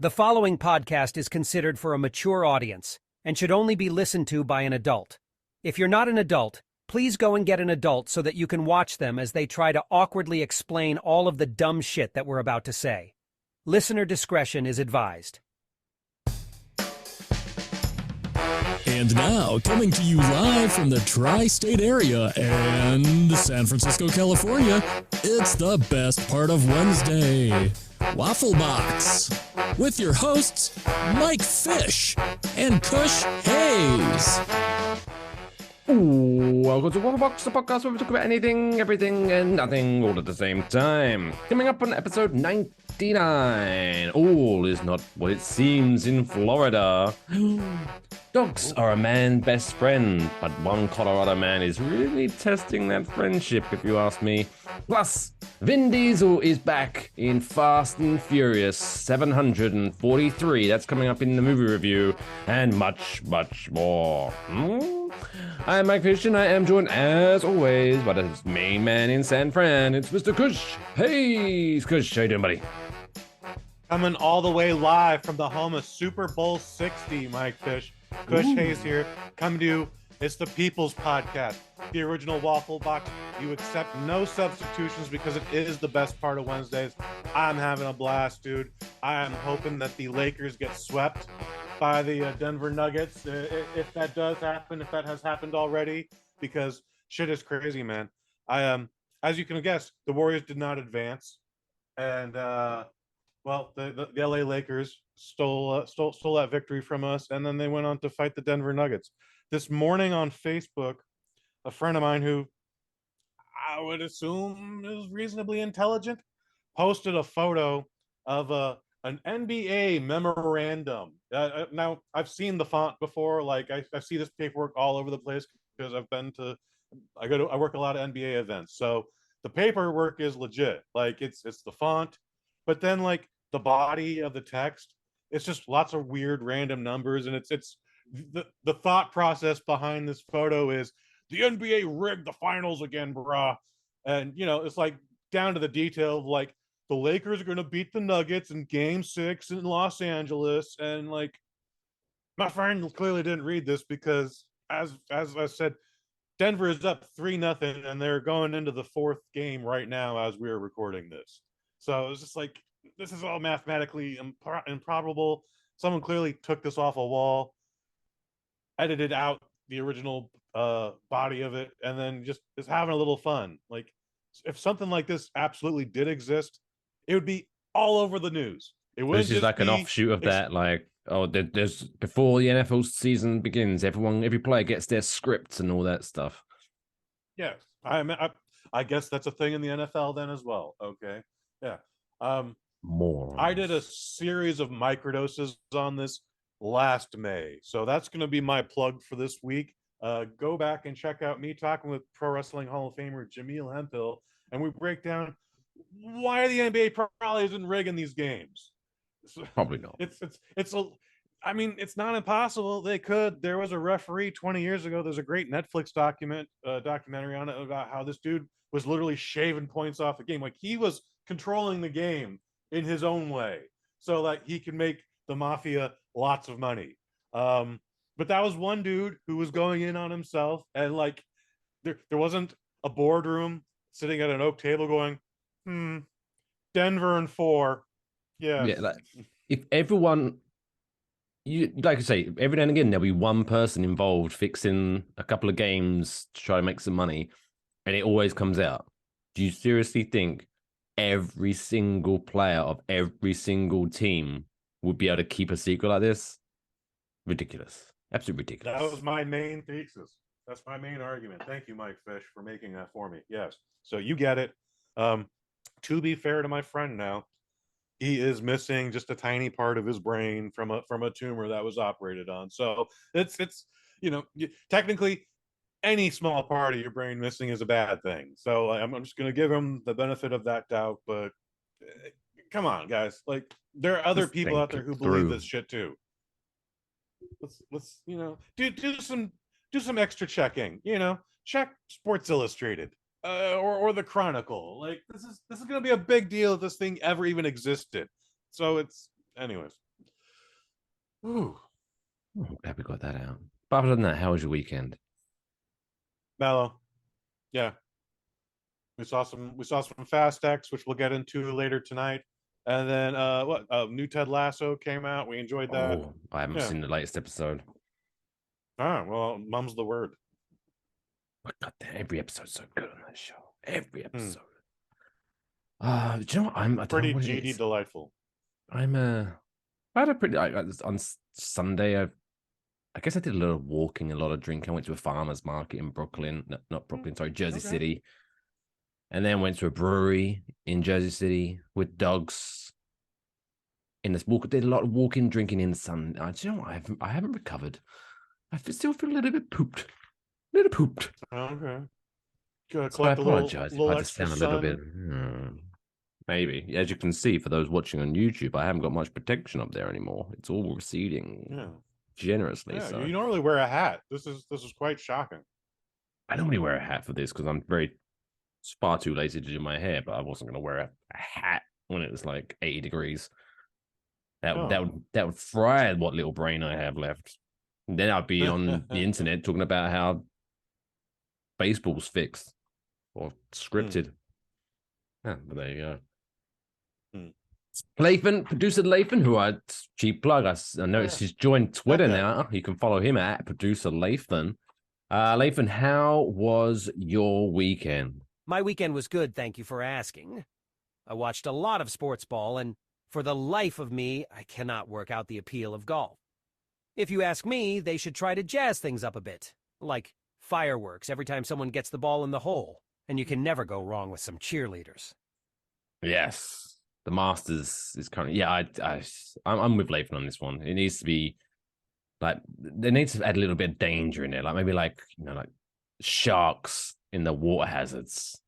The following podcast is considered for a mature audience and should only be listened to by an adult. If you're not an adult, please go and get an adult so that you can watch them as they try to awkwardly explain all of the dumb shit that we're about to say. Listener discretion is advised. And now, coming to you live from the tri-state area and San Francisco, California, it's the best part of Wednesday, Waffle Box, with your hosts, Mike Fish and Kush Hayes. Welcome to Waffle Box, the podcast where we talk about anything, everything, and nothing all at the same time. Coming up on episode 99, all is not what it seems in Florida. Dogs are a man's best friend, but one Colorado man is really testing that friendship, if you ask me. Plus, Vin Diesel is back in Fast and Furious 743. That's coming up in the movie review, and much, much more. I'm Mike Fish, and I am joined, as always, by the main man in San Fran. It's Mr. Kush. Hey, Kush, how you doing, buddy? Coming all the way live from the home of Super Bowl 60, Mike Fish. Kush Hayes here, coming to you. It's the People's Podcast, the original Waffle Box. You accept no substitutions because it is the best part of Wednesdays. I'm having a blast, dude. I am hoping that the Lakers get swept by the Denver Nuggets, if that does happen, if that has happened already, because shit is crazy, man. As you can guess, the Warriors did not advance, and well, the LA Lakers stole that victory from us, and then they went on to fight the Denver Nuggets. This morning on Facebook, a friend of mine who I would assume is reasonably intelligent posted a photo of an NBA memorandum. Now, I've seen the font before. Like, I see this paperwork all over the place because I work a lot of NBA events. So the paperwork is legit. Like, it's the font, but then like the body of the text, it's just lots of weird random numbers, and it's the thought process behind this photo is the NBA rigged the finals again, brah. And it's like down to the detail of like the Lakers are going to beat the Nuggets in Game 6 in Los Angeles, and like my friend clearly didn't read this because as I said, Denver is up 3-0, and they're going into the fourth game right now as we are recording this. So it's just like, this is all mathematically improbable. Someone clearly took this off a wall, edited out the original body of it, and then just is having a little fun. Like, if something like this absolutely did exist, it would be all over the news. It would. This is like an offshoot of that. Like, there's before the NFL season begins, every player gets their scripts and all that stuff. Yes, I guess that's a thing in the NFL then as well. Okay, yeah. More. I did a series of microdoses on this last May, so that's going to be my plug for this week. Go back and check out me talking with Pro Wrestling Hall of Famer Jameel Hemphill, and we break down why the NBA probably isn't rigging these games. Probably not. It's not impossible. They could. There was a referee 20 years ago. There's a great Netflix documentary on it about how this dude was literally shaving points off the game. Like, he was controlling the game in his own way, so like he can make the mafia lots of money. But that was one dude who was going in on himself, and like there wasn't a boardroom sitting at an oak table going, Denver and 4. Yeah. Like, if everyone, like I say, every now and again there'll be one person involved fixing a couple of games to try to make some money, and it always comes out. Do you seriously think every single player of every single team would be able to keep a secret like this? Ridiculous. Absolutely ridiculous. That was my main thesis. That's my main argument. Thank you, Mike Fish, for making that for me. Yes. So you get it. To be fair to my friend now, he is missing just a tiny part of his brain from a tumor that was operated on. So it's technically any small part of your brain missing is a bad thing. So I'm just going to give him the benefit of that doubt. But come on, guys. Like, there are other people out there who believe this shit too. Let's do some extra checking. Check Sports Illustrated or the Chronicle. Like, this is going to be a big deal if this thing ever even existed. So it's, anyways, Ooh, Oh, I'm glad we got that out. But other than that, how was your weekend? mellow. Yeah, we saw some Fast X, which we'll get into later tonight. And then what? New Ted Lasso came out. We enjoyed that. Oh, I haven't Yeah. seen the latest episode. Ah, well, mum's the word. But God damn, every episode's so good on that show. Every Hmm. episode. Do you know what? I don't know Pretty what it GD is. delightful. I'm I had a pretty on Sunday. I guess I did a lot of walking, a lot of drinking. I went to a farmer's market in Brooklyn, no, not Brooklyn, sorry, Jersey Okay. City, and then went to a brewery in Jersey City with dogs. In this walk, did a lot of walking, drinking in the sun. Do you know what? I haven't recovered. Still feel a little bit pooped, a little pooped. Okay. So I Collect a little apologize if I little just extra sound a little sun. bit. Maybe. As you can see, for those watching on YouTube, I haven't got much protection up there anymore. It's all receding Yeah. generously. Yeah. So You don't really wear a hat. This is quite shocking. I normally wear a hat for this because I'm far too lazy to do my hair, but I wasn't going to wear a hat when it was like 80 degrees. That would fry what little brain I have left. And then I'd be on the internet talking about how baseball's fixed or scripted. But there you go. Lathan, producer Lathan, who I cheap plug. I noticed he's joined Twitter Okay. now. You can follow him at producer Lathan. Lathan, how was your weekend? My weekend was good, thank you for asking. I watched a lot of sports ball, and for the life of me, I cannot work out the appeal of golf. If you ask me, they should try to jazz things up a bit, like fireworks every time someone gets the ball in the hole, and you can never go wrong with some cheerleaders. Yes, the Masters is currently. Yeah, I'm with Lathan on this one. It needs to be like they need to add a little bit of danger in there, like maybe like like sharks in the water hazards.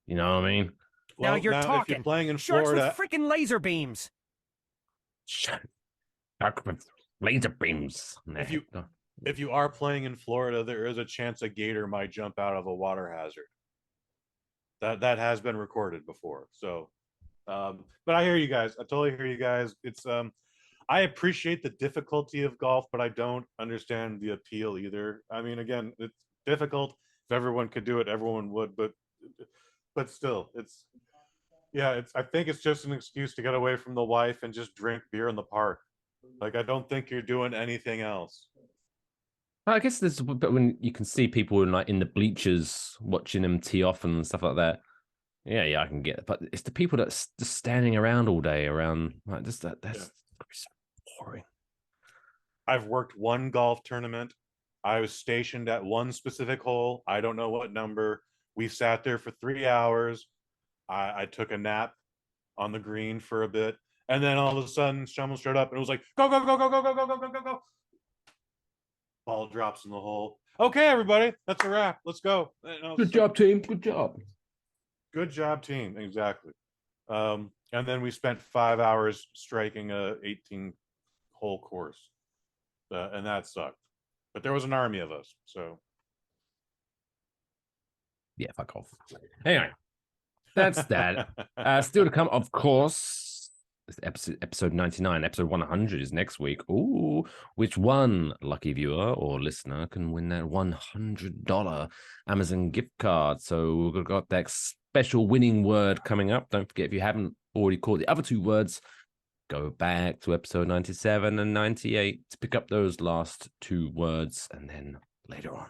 You know what I mean? Now Well, you're now if you're talking. playing in Sharks with Florida, freaking laser beams. Shark with laser beams. if you are playing in Florida, there is a chance a gator might jump out of a water hazard. That has been recorded before. So, but I hear you guys. I totally hear you guys. It's I appreciate the difficulty of golf, but I don't understand the appeal either. I mean, again, it's difficult. If everyone could do it, everyone would. But still, it's yeah. It's I think it's just an excuse to get away from the wife and just drink beer in the park. Like I don't think you're doing anything else. I guess there's but when you can see people in the bleachers watching them tee off and stuff like that. Yeah, I can get it. But it's the people that's just standing around all day around like just that's so boring. I've worked one golf tournament. I was stationed at one specific hole. I don't know what number. We sat there for 3 hours. I took a nap on the green for a bit. And then all of a sudden, someone showed up and it was like, go, go, go, go, go, go, go, go, go, go, go. Ball drops in the hole. Okay, everybody, that's a wrap. Let's go. Good job, team. Good job. Good job, team. Exactly. And then we spent 5 hours striking a 18-hole course. And that sucked. But there was an army of us, so Yeah, fuck off. Anyway, that's that. Still to come, of course. Episode 99, episode 100 is next week. Ooh, which one lucky viewer or listener can win that $100 Amazon gift card? So we've got that special winning word coming up. Don't forget, if you haven't already caught the other two words, go back to episode 97 and 98 to pick up those last two words. And then later on,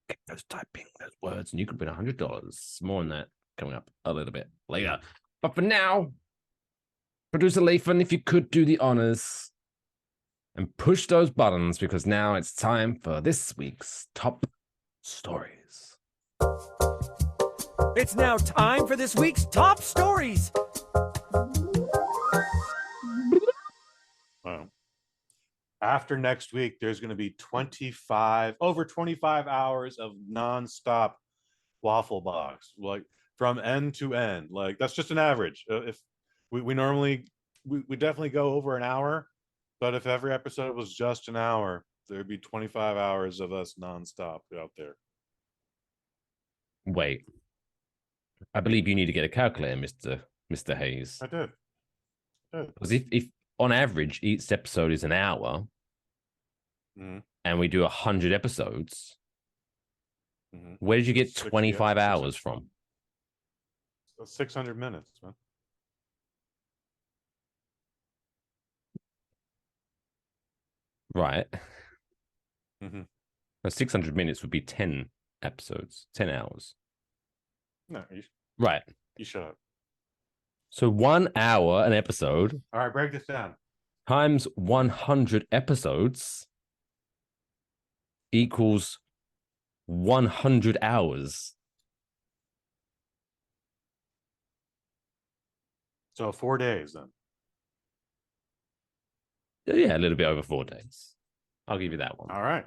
get those typing those words and you could win $100. More on that coming up a little bit later. But for now, producer Lathan, if you could do the honors and push those buttons, because now it's time for this week's top stories. It's now time for this week's top stories. Wow. After next week, there's going to be over 25 hours of nonstop Waffle Box, like from end to end. Like that's just an average. If we normally we definitely go over an hour, but if every episode was just an hour, there'd be 25 hours of us nonstop out there. Wait, I believe you need to get a calculator, Mr. Hayes. I did. Because if on average, each episode is an hour, and we do 100 episodes, where did you get 25 hours from? 600 minutes, man. Right. 600 minutes would be 10 episodes, 10 hours. No, right. You shut up. So 1 hour an episode. All right, break this down. Times 100 episodes equals 100 hours. So 4 days then. Yeah, a little bit over 4 days. I'll give you that one. All right.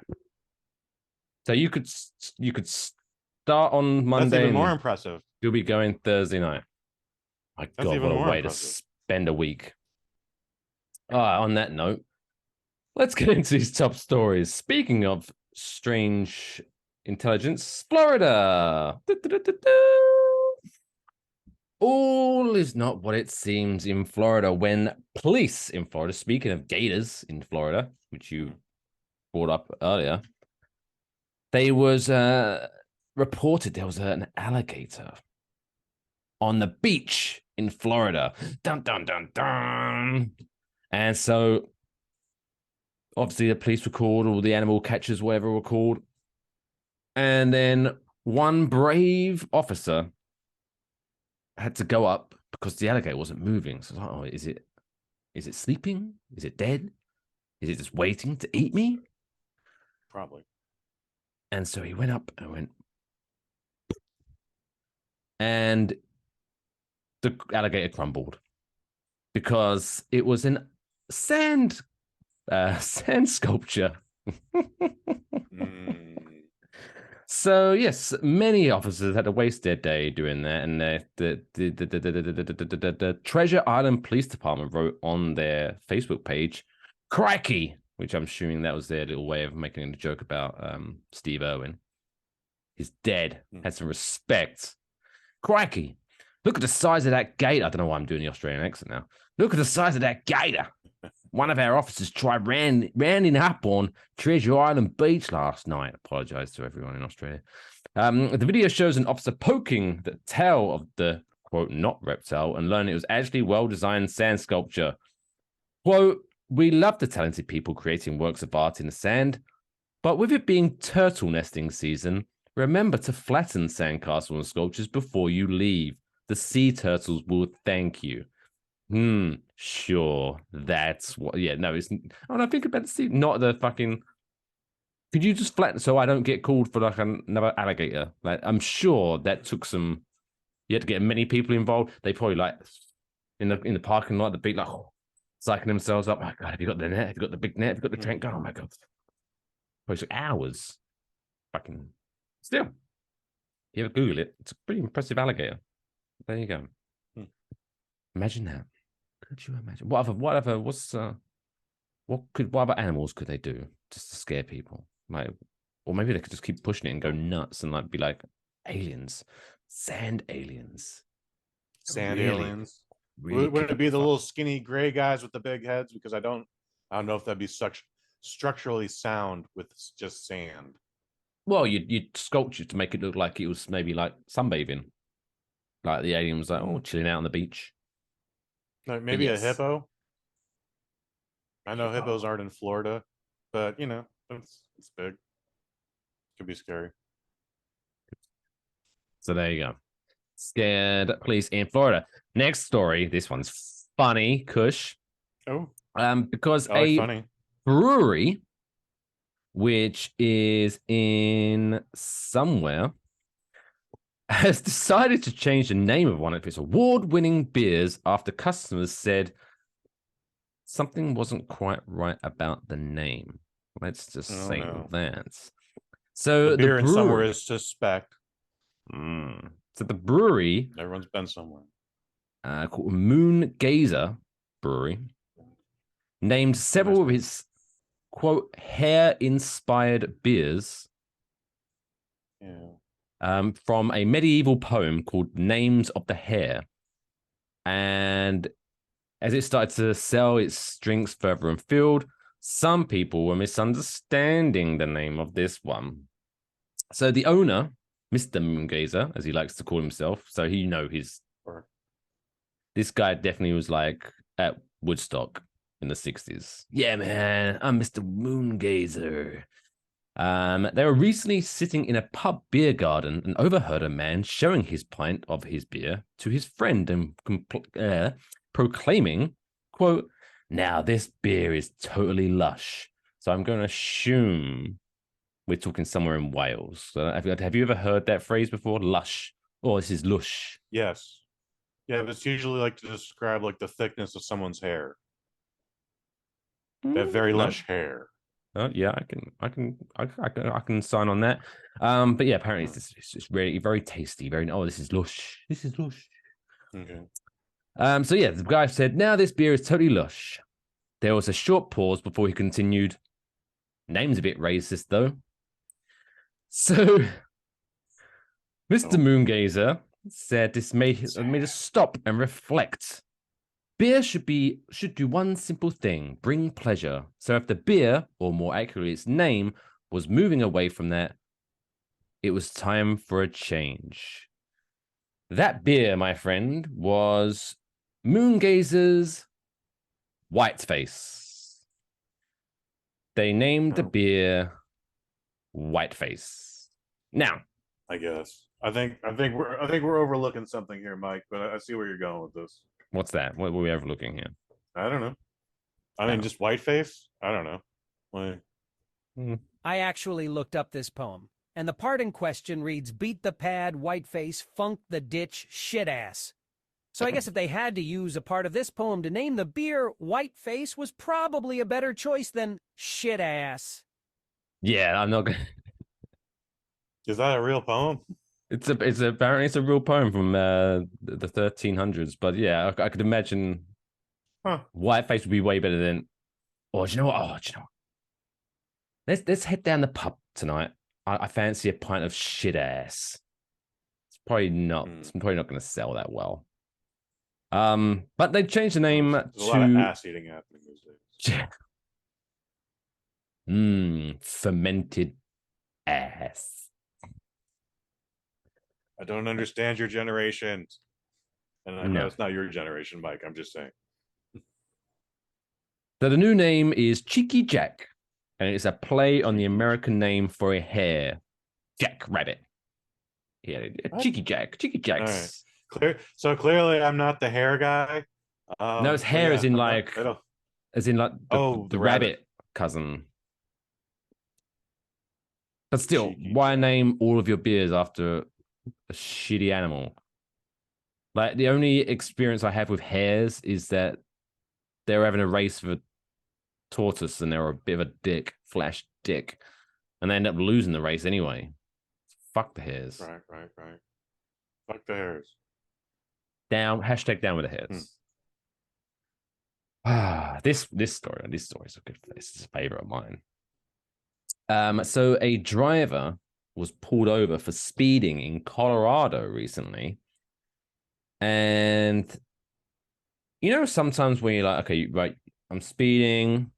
So you could start on Monday. That's even more impressive. You'll be going Thursday night. My That's God, what a way to spend a week. All right, on that note, let's get into these top stories. Speaking of strange intelligence, Florida. All is not what it seems in Florida when police in Florida, speaking of gators in Florida, which you brought up earlier, they was reported there was an alligator on the beach in Florida. Dun, dun, dun, dun. And so, obviously, the police were called, or the animal catchers, whatever were called. And then one brave officer had to go up because the alligator wasn't moving. So, oh, is it sleeping? Is it dead? Is it just waiting to eat me? Probably. And so he went up and went, and the alligator crumbled because it was an sand sculpture. So yes, many officers had to waste their day doing that, and the Treasure Island Police Department wrote on their Facebook page, "Crikey," which I'm assuming that was their little way of making a joke about Steve Irwin. He's dead. Had some respect. Crikey. Look at the size of that gator. I don't know why I'm doing the Australian accent now. Look at the size of that gator. One of our officers tried rounding up on Treasure Island Beach last night. Apologize to everyone in Australia. The video shows an officer poking the tail of the, quote, not reptile and learning it was actually well-designed sand sculpture. Quote, "We love the talented people creating works of art in the sand, but with it being turtle nesting season, remember to flatten sandcastles and sculptures before you leave. The sea turtles will thank you." Sure. That's what. Yeah, no, it's. Oh, no, think about the sea. Not the fucking. Could you just flatten so I don't get called for like another alligator? Like, I'm sure that took some. You had to get many people involved. They probably like in the parking lot, the beat like psyching themselves up. Oh my God, have you got the net? Have you got the big net? Have you got the tank gun? Oh my God. Probably took hours. Fucking. Still, if you ever Google it, it's a pretty impressive alligator. There you go. Imagine that. Could you imagine? What other animals could they do just to scare people? Like, or maybe they could just keep pushing it and go nuts and like be like aliens, sand aliens, sand aliens. Really would it be the little skinny gray guys with the big heads? Because I don't know if that'd be such structurally sound with just sand. Well, you'd sculpture to make it look like it was maybe like sunbathing, like the alien was like, oh, chilling out on the beach. Like maybe a hippo. I know hippos aren't in Florida, but you know, it's big. Could be scary. So there you go. Scared police in Florida. Next story. This one's funny, Kush. Oh. Because funny. brewery, which is in somewhere, has decided to change the name of one of its award-winning beers after customers said something wasn't quite right about the name. Let's just say that. So the beer in somewhere is suspect. So the brewery, everyone's been somewhere, called Moon Gazer Brewery, named several of its, quote, hair-inspired beers. From a medieval poem called Names of the Hare. And As it started to sell its drinks further afield, some people were misunderstanding the name of this one. So the owner, Mr. Moongazer, as he likes to call himself, so this guy definitely was like at Woodstock in the 60s. Yeah, man, I'm Mr. Moongazer. They were recently sitting in a pub beer garden and overheard a man showing his pint of his beer to his friend and proclaiming, quote, "Now this beer is totally lush." So I'm going to assume we're talking somewhere in Wales. So have you ever heard that phrase before? Lush. Oh, this is lush. Yes. Yeah, but it's usually like to describe like the thickness of someone's hair. They have very lush hair. Oh, yeah, I can sign on that. But yeah, apparently it's just really very tasty. This is lush. This is lush. Okay. So yeah, the guy said, "Now this beer is totally lush." There was a short pause before he continued. Name's a bit racist though. So Mr. Moongazer said this made us stop and reflect. Beer should do one simple thing: bring pleasure. So if the beer, or more accurately its name, was moving away from that, it was time for a change. That beer, my friend, was Moongazer's Whiteface. They named the beer Whiteface. Now, I guess I think we're overlooking something here, Mike. But I see where you're going with this. what's that? What were we overlooking here? I don't know. I mean, just whiteface. I don't know. Like, I actually looked up this poem, and the part in question reads, "Beat the pad, whiteface, funk the ditch, shit ass." So I guess if they had to use a part of this poem to name the beer, Whiteface was probably a better choice than shit ass. Yeah, I'm not gonna. is that a real poem? Apparently it's a real poem from the 1300s. But yeah, I could imagine Whiteface would be way better than. Oh, do you know what? Let's head down the pub tonight. I fancy a pint of shit ass. It's probably not. It's probably not going to sell that well. But they changed the name There's to a lot of ass eating happening these days. Fermented ass. I don't understand your generation. And I know it's not your generation, Mike. I'm just saying. So the new name is Cheeky Jack, and it's a play on the American name for a hare, Jack Rabbit. Yeah, Cheeky Jack. Cheeky Jacks. Right. So clearly, I'm not the hair guy. No, it's hair as in like the rabbit cousin. But still, why name all of your beers after a shitty animal? Like, the only experience I have with hares is that they were having a race for tortoise and they were a bit of a dick, flash dick, and they end up losing the race anyway. Fuck the hares. Right. Fuck the hares. Down, hashtag down with the hares. This story is a good. This is a favorite of mine. So a driver was pulled over for speeding in Colorado recently. And, sometimes when you're like, okay, right, I'm speeding,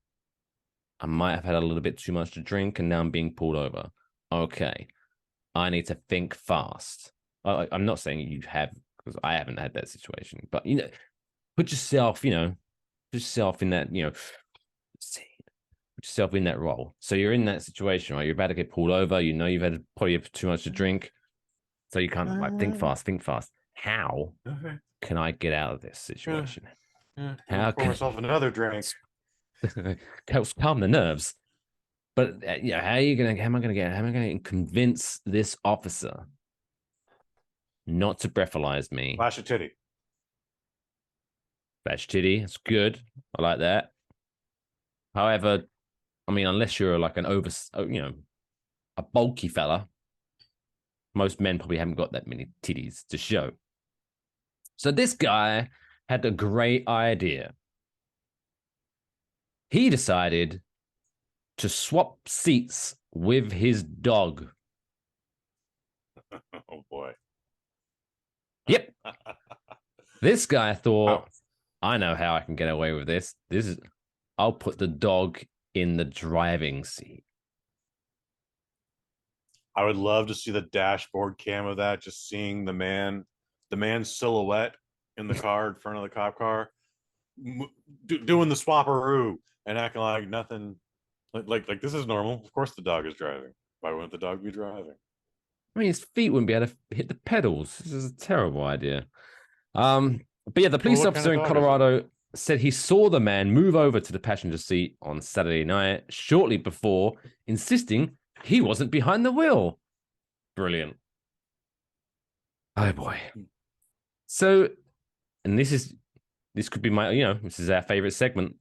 I might have had a little bit too much to drink, and now I'm being pulled over. Okay, I need to think fast. I'm not saying you have, because I haven't had that situation, but, put yourself in that, put yourself in that role. So you're in that situation, right? You're about to get pulled over. You've had probably too much to drink. So you can't think fast. How can I get out of this situation? How pour myself another drink? Helps calm the nerves. But how am I gonna convince this officer not to breathalyze me? Flash a titty. Flash titty. It's good. I like that. However, I mean, unless you're like a bulky fella, most men probably haven't got that many titties to show. So this guy had a great idea. He decided to swap seats with his dog. Oh boy. Yep. This guy thought, I know how I can get away with this. I'll put the dog in the driving seat. I would love to see the dashboard cam of that, just seeing the man's silhouette in the car in front of the cop car, doing the swapperoo and acting like nothing, like this is normal. Of course, the dog is driving. Why wouldn't the dog be driving? I mean, his feet wouldn't be able to hit the pedals. This is a terrible idea. But yeah, the police officer in Colorado said he saw the man move over to the passenger seat on Saturday night, shortly before, insisting he wasn't behind the wheel. Brilliant. Oh boy. So, and this could be this is our favorite segment.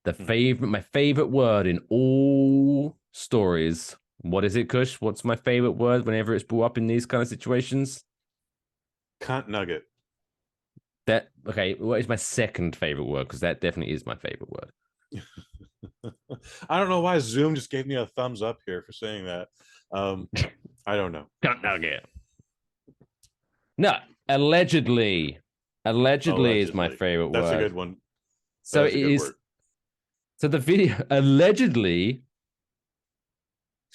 My favorite word in all stories. What is it, Kush? What's my favorite word whenever it's brought up in these kind of situations? Cunt nugget. What is my second favorite word? Because that definitely is my favorite word. I don't know why Zoom just gave me a thumbs up here for saying that. I don't know. Cunt nugget. No, allegedly. Allegedly is my favorite word. That's a good one. So it is. Word. So the video, allegedly,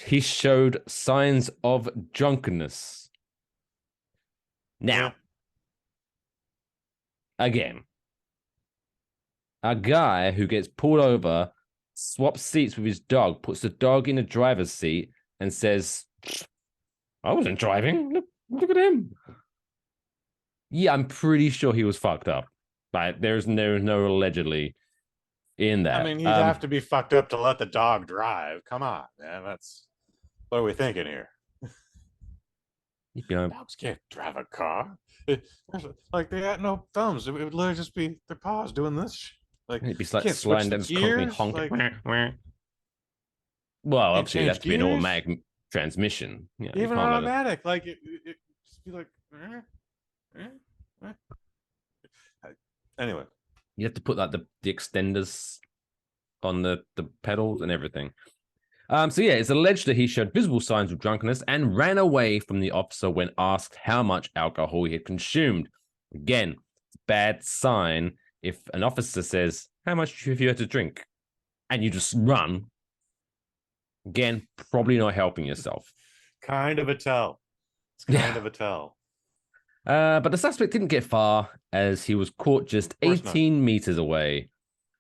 he showed signs of drunkenness. Now, again, a guy who gets pulled over, swaps seats with his dog, puts the dog in the driver's seat, and says, I wasn't driving. Look at him. Yeah, I'm pretty sure he was fucked up. But there's no allegedly in that. I mean, you'd have to be fucked up to let the dog drive. Come on, man. What are we thinking here? Dogs can't drive a car. Like they got no thumbs. It would literally just be their paws doing this. Like it'd be like sliding down, constantly honking. Like, well, obviously, that's be an automatic transmission. Yeah, even automatic, like it just be like. Anyway, you have to put like the extenders on the pedals and everything. So yeah, it's alleged that he showed visible signs of drunkenness and ran away from the officer when asked how much alcohol he had consumed. Again, bad sign if an officer says, how much have you had to drink? And you just run. Again, probably not helping yourself. Kind of a tell. It's kind of a tell. But the suspect didn't get far as he was caught just 18 meters away.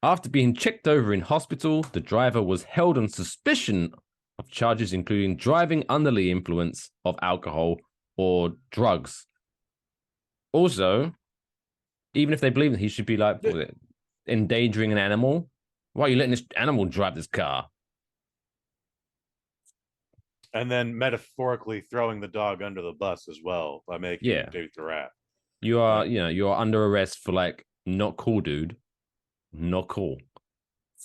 After being checked over in hospital, the driver was held on suspicion of charges including driving under the influence of alcohol or drugs. Also, even if they believe that he should be like endangering an animal, why are you letting this animal drive this car? And then metaphorically throwing the dog under the bus as well by making him date the rat. You are, you're under arrest for like, not cool, dude. Not cool.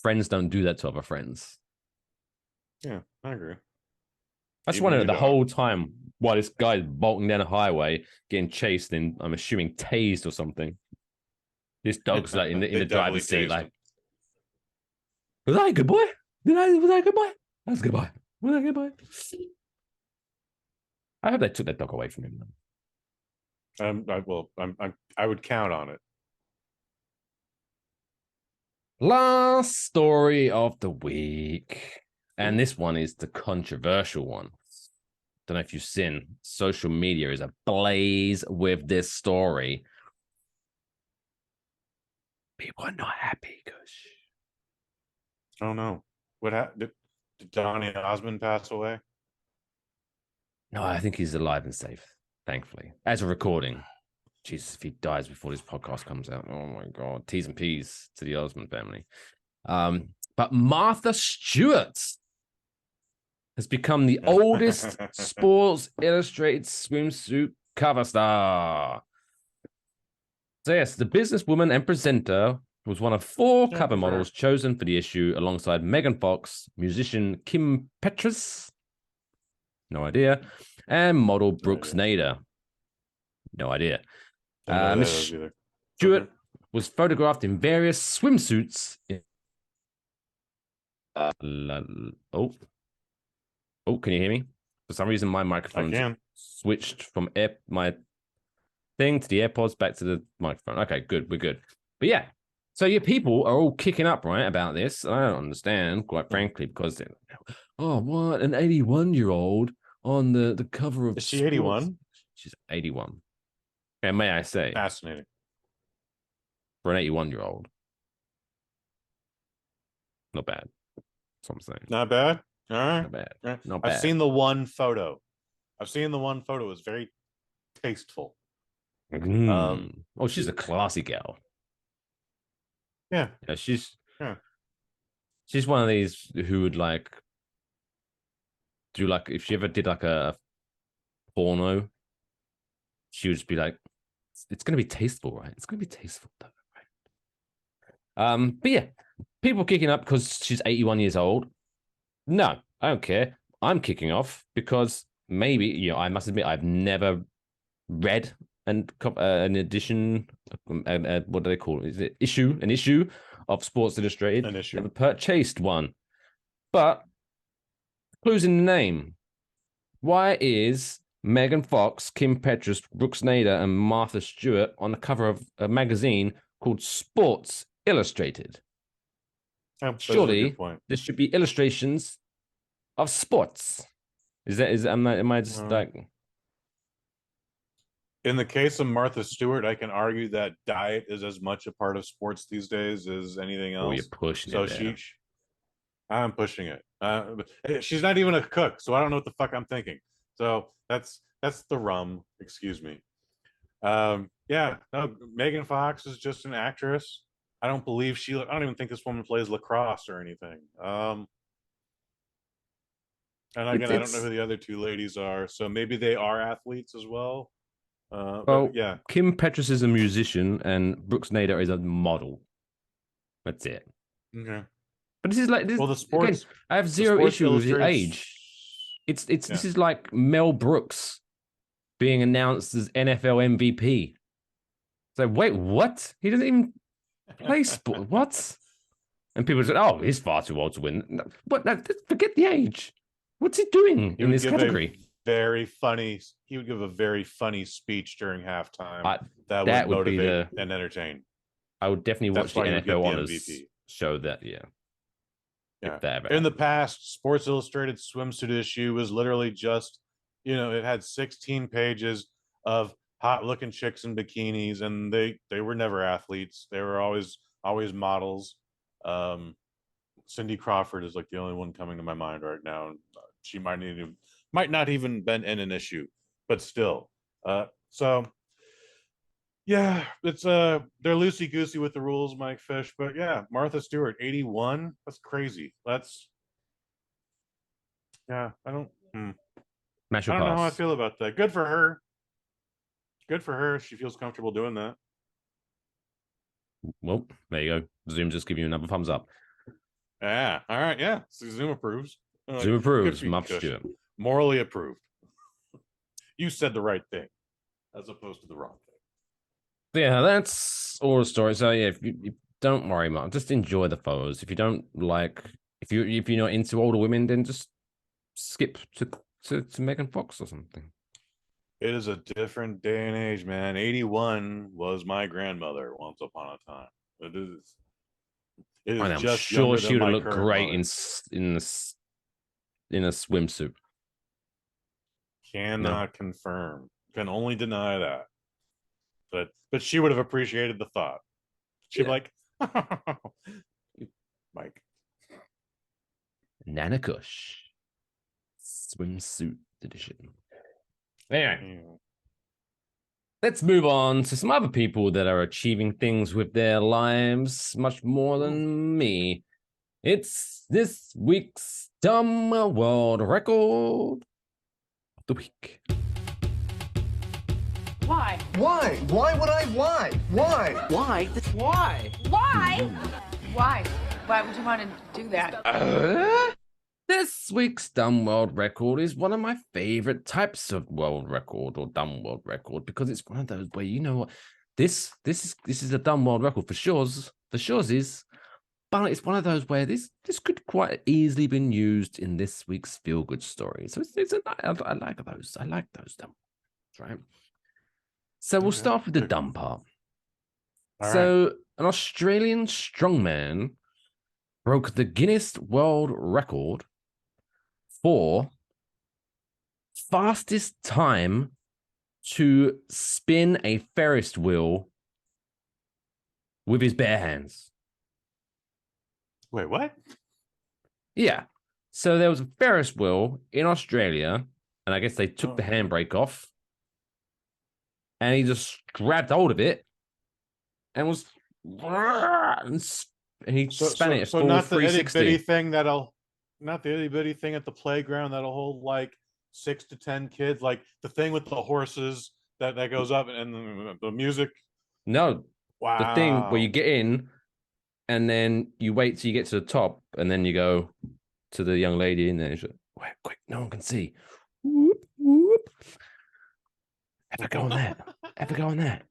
Friends don't do that to other friends. Yeah, I agree. I just wondered the whole time why this guy's bolting down a highway, getting chased, and I'm assuming tased or something. This dog's like in the driver's seat, like, was that a good boy? Was that a good boy? That's a good boy. Was that a good boy? I hope they took that dog away from him. I would count on it. Last story of the week. And this one is the controversial one. Don't know if you've seen. Social media is ablaze with this story. People are not happy, Kush. Oh no. What happened? Did Donny Osmond pass away? No, I think he's alive and safe, thankfully. As a recording. Jesus, if he dies before this podcast comes out. Oh my God. T's and P's to the Osmond family. But Martha Stewart has become the oldest Sports Illustrated swimsuit cover star. So yes, the businesswoman and presenter was one of 4 cover models chosen for the issue alongside Megan Fox, musician Kim Petras, no idea, and model Brooks Nader. No idea. Miss Stewart was photographed in various swimsuits. Can you hear me? For some reason, my microphone switched from my thing to the AirPods back to the microphone. Okay, good. We're good. But yeah, so your people are all kicking up, right, about this. I don't understand, quite frankly, because oh, what, an 81-year-old on the cover of Is she Sports. 81? She's 81. And may I say, Fascinating. for an 81-year-old, not bad. That's what I'm saying. Not bad. All right. Not bad. All right. Not I've bad. seen the one photo. It's very tasteful. Oh, she's a classy gal. Yeah. Yeah, she's Yeah. she's one of these who would like do like if she ever did like a porno, she would just be like, it's gonna be tasteful, right? It's gonna be tasteful though, right? But yeah, people kicking up because she's 81 years old. No, I don't care. I'm kicking off because maybe, I must admit, I've never read an edition. What do they call it? Is it an issue of Sports Illustrated? An issue. Never purchased one, but clues in the name. Why is Megan Fox, Kim Petras, Brooks Nader, and Martha Stewart on the cover of a magazine called Sports Illustrated? Surely there should be illustrations of sports. Am I just like? In the case of Martha Stewart, I can argue that diet is as much a part of sports these days as anything else. Oh, you're pushing it. So I'm pushing it. She's not even a cook, so I don't know what the fuck I'm thinking. So that's the rum. Excuse me. Yeah. No, Megan Fox is just an actress. I don't even think this woman plays lacrosse or anything. And again, I don't know who the other two ladies are, so maybe they are athletes as well. Well, yeah. Kim Petras is a musician and Brooks Nader is a model. That's it. Okay. But this is like this. Well, the sports. Again, I have zero issue with his age. This is like Mel Brooks being announced as NFL MVP. So wait, what? He doesn't even play sport. What? And people said, "Oh, he's far too old to win." What? Forget the age. What's he doing in this category? He would give a very funny speech during halftime that would motivate and entertain. I would definitely watch the NFL Honors show that. Yeah. In the past, Sports Illustrated swimsuit issue was literally just, it had 16 pages of hot looking chicks in bikinis, and they were never athletes. They were always models. Cindy Crawford is like the only one coming to my mind right now. She might not even been in an issue, but still. So yeah, it's they're loosey goosey with the rules, Mike Fish. But yeah, Martha Stewart, 81. That's crazy. I don't know how I feel about that. Good for her. She feels comfortable doing that. Well, there you go. Zoom just give you another thumbs up. Yeah. All right. Yeah. So Zoom approves. Zoom approves. Martha Stewart. Morally approved. You said the right thing, as opposed to the wrong thing. Yeah, that's all the story. So yeah, if you don't worry, Mark, just enjoy the photos. If you don't like, if you're not into older women, then just skip to Megan Fox or something. It is a different day and age, man. 81 was my grandmother once upon a time. It is I'm just sure she would have looked great mother. in a swimsuit. Cannot confirm. Can only deny that. But she would have appreciated the thought. She'd be like, Mike. Nana Kush. Swimsuit edition. Anyway, let's move on to some other people that are achieving things with their lives much more than me. It's this week's Dumb World Record of the Week. Why? Why? Why would I? Why? Why? Why? Why? Why? Why? Why would you want to do that? This week's Dumb World Record is one of my favorite types of world record or dumb world record because it's one of those where you know what this is a dumb world record for sure. But it's one of those where this could quite easily been used in this week's feel good story. So I like those. I like those dumb ones, right? So we'll start with the dumb part. All right. So, an Australian strongman broke the Guinness World Record for fastest time to spin a Ferris wheel with his bare hands. Wait, what? Yeah. So there was a Ferris wheel in Australia, and I guess they took the handbrake off, and he just grabbed hold of it and was and he span it So full not the itty 360. bitty thing not the itty bitty thing at the playground that'll hold like 6 to 10 kids, like the thing with the horses that goes up and the music. No, Wow. the thing where you get in and then you wait till you get to the top and then you go to the young lady and then it's like, wait, quick, no one can see. Whoop, whoop. Ever go on that? Ever go on that?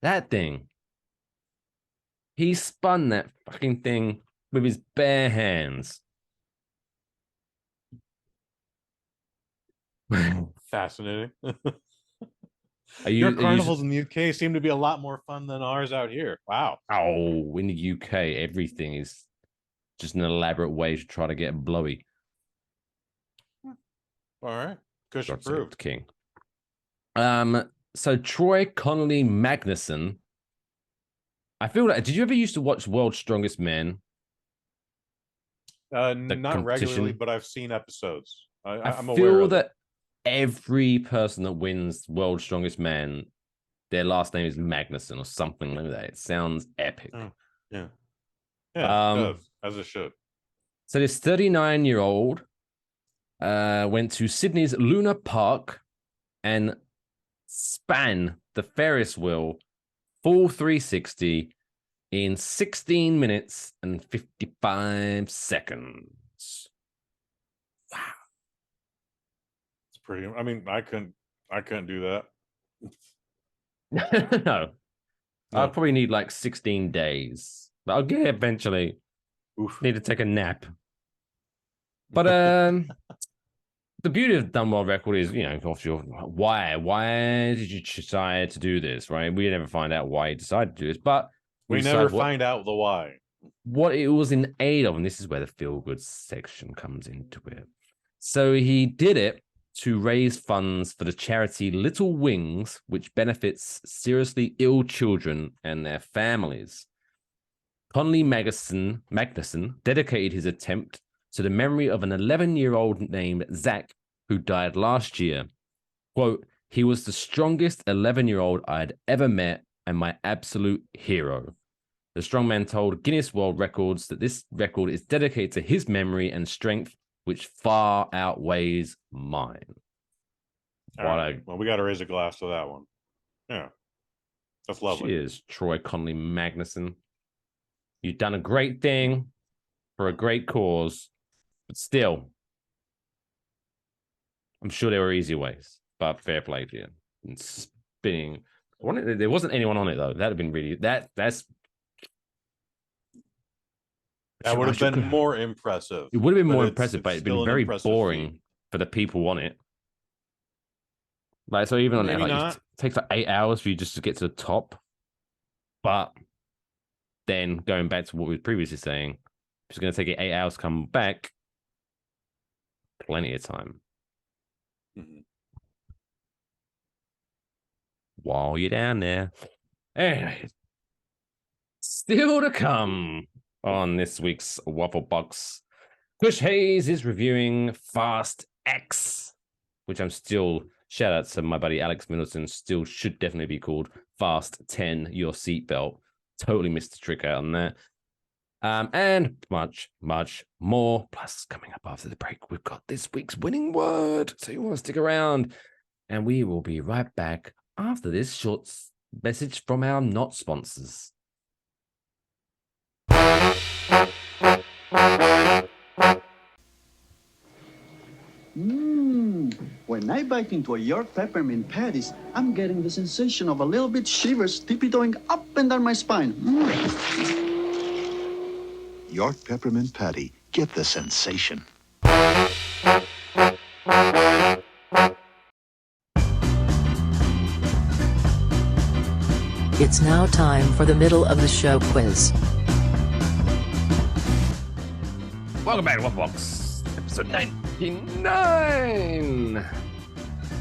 That thing. He spun that fucking thing with his bare hands. Fascinating. Are Your carnivals in the UK seem to be a lot more fun than ours out here. Wow. Oh, in the UK, everything is just an elaborate way to try to get blowy. All right. Kush God save approved. the king. So Troy Connolly Magnuson. I feel like, did you ever used to watch World's Strongest Man? Not regularly, but I've seen episodes. I'm aware feel of that it. every person that wins World's Strongest Man, their last name is Magnuson or something like that. It sounds epic. Oh, yeah. Yeah, it does, as it should. So this 39-year-old went to Sydney's Luna Park and span the Ferris wheel full 360 in 16 minutes and 55 seconds. Wow. It's pretty. I mean, I couldn't do that. No. I'll probably need like 16 days. But I'll get it eventually. Oof. Need to take a nap. But the beauty of the done world record is, you know, why did you decide to do this, right? We never find out why you decided to do this, but we never find out the why. What it was in aid of, and this is where the feel-good section comes into it. So he did it to raise funds for the charity Little Wings, which benefits seriously ill children and their families. Connolly Magnuson dedicated his attempt to the memory of an 11-year-old named Zach who died last year. Quote, he was the strongest 11-year-old I had ever met and my absolute hero. The strongman told Guinness World Records that this record is dedicated to his memory and strength, which far outweighs mine. Well, we got to raise a glass to that one. Yeah, that's lovely. Cheers, Troy Connolly Magnuson. You've done a great thing for a great cause, but still, I'm sure there were easier ways, but fair play to you. And spinning. There wasn't anyone on it, though. That'd have been really... That would have been more impressive. It would have been more impressive, but it'd been very boring for the people on it. Like, so even on that, like, it takes like 8 hours for you just to get to the top. But then going back to what we were previously saying, it's going to take it 8 hours to come back. Plenty of time. Mm-hmm. While you're down there. Anyway, still to come on this week's Waffle Box, Kush Hayes is reviewing Fast X, which I'm still, shout out to my buddy Alex Middleton, still should definitely be called Fast 10 Your Seatbelt. Totally missed the trick out on that. And much, much more. Plus, coming up after the break, we've got this week's winning word. So you want to stick around. And we will be right back after this short message from our not sponsors. When I bite into a York peppermint patties, I'm getting the sensation of a little bit shivers tiptoeing up and down my spine. York peppermint patty. Get the sensation. It's now time for the middle of the show quiz. Welcome back to Waffle Box, episode 99.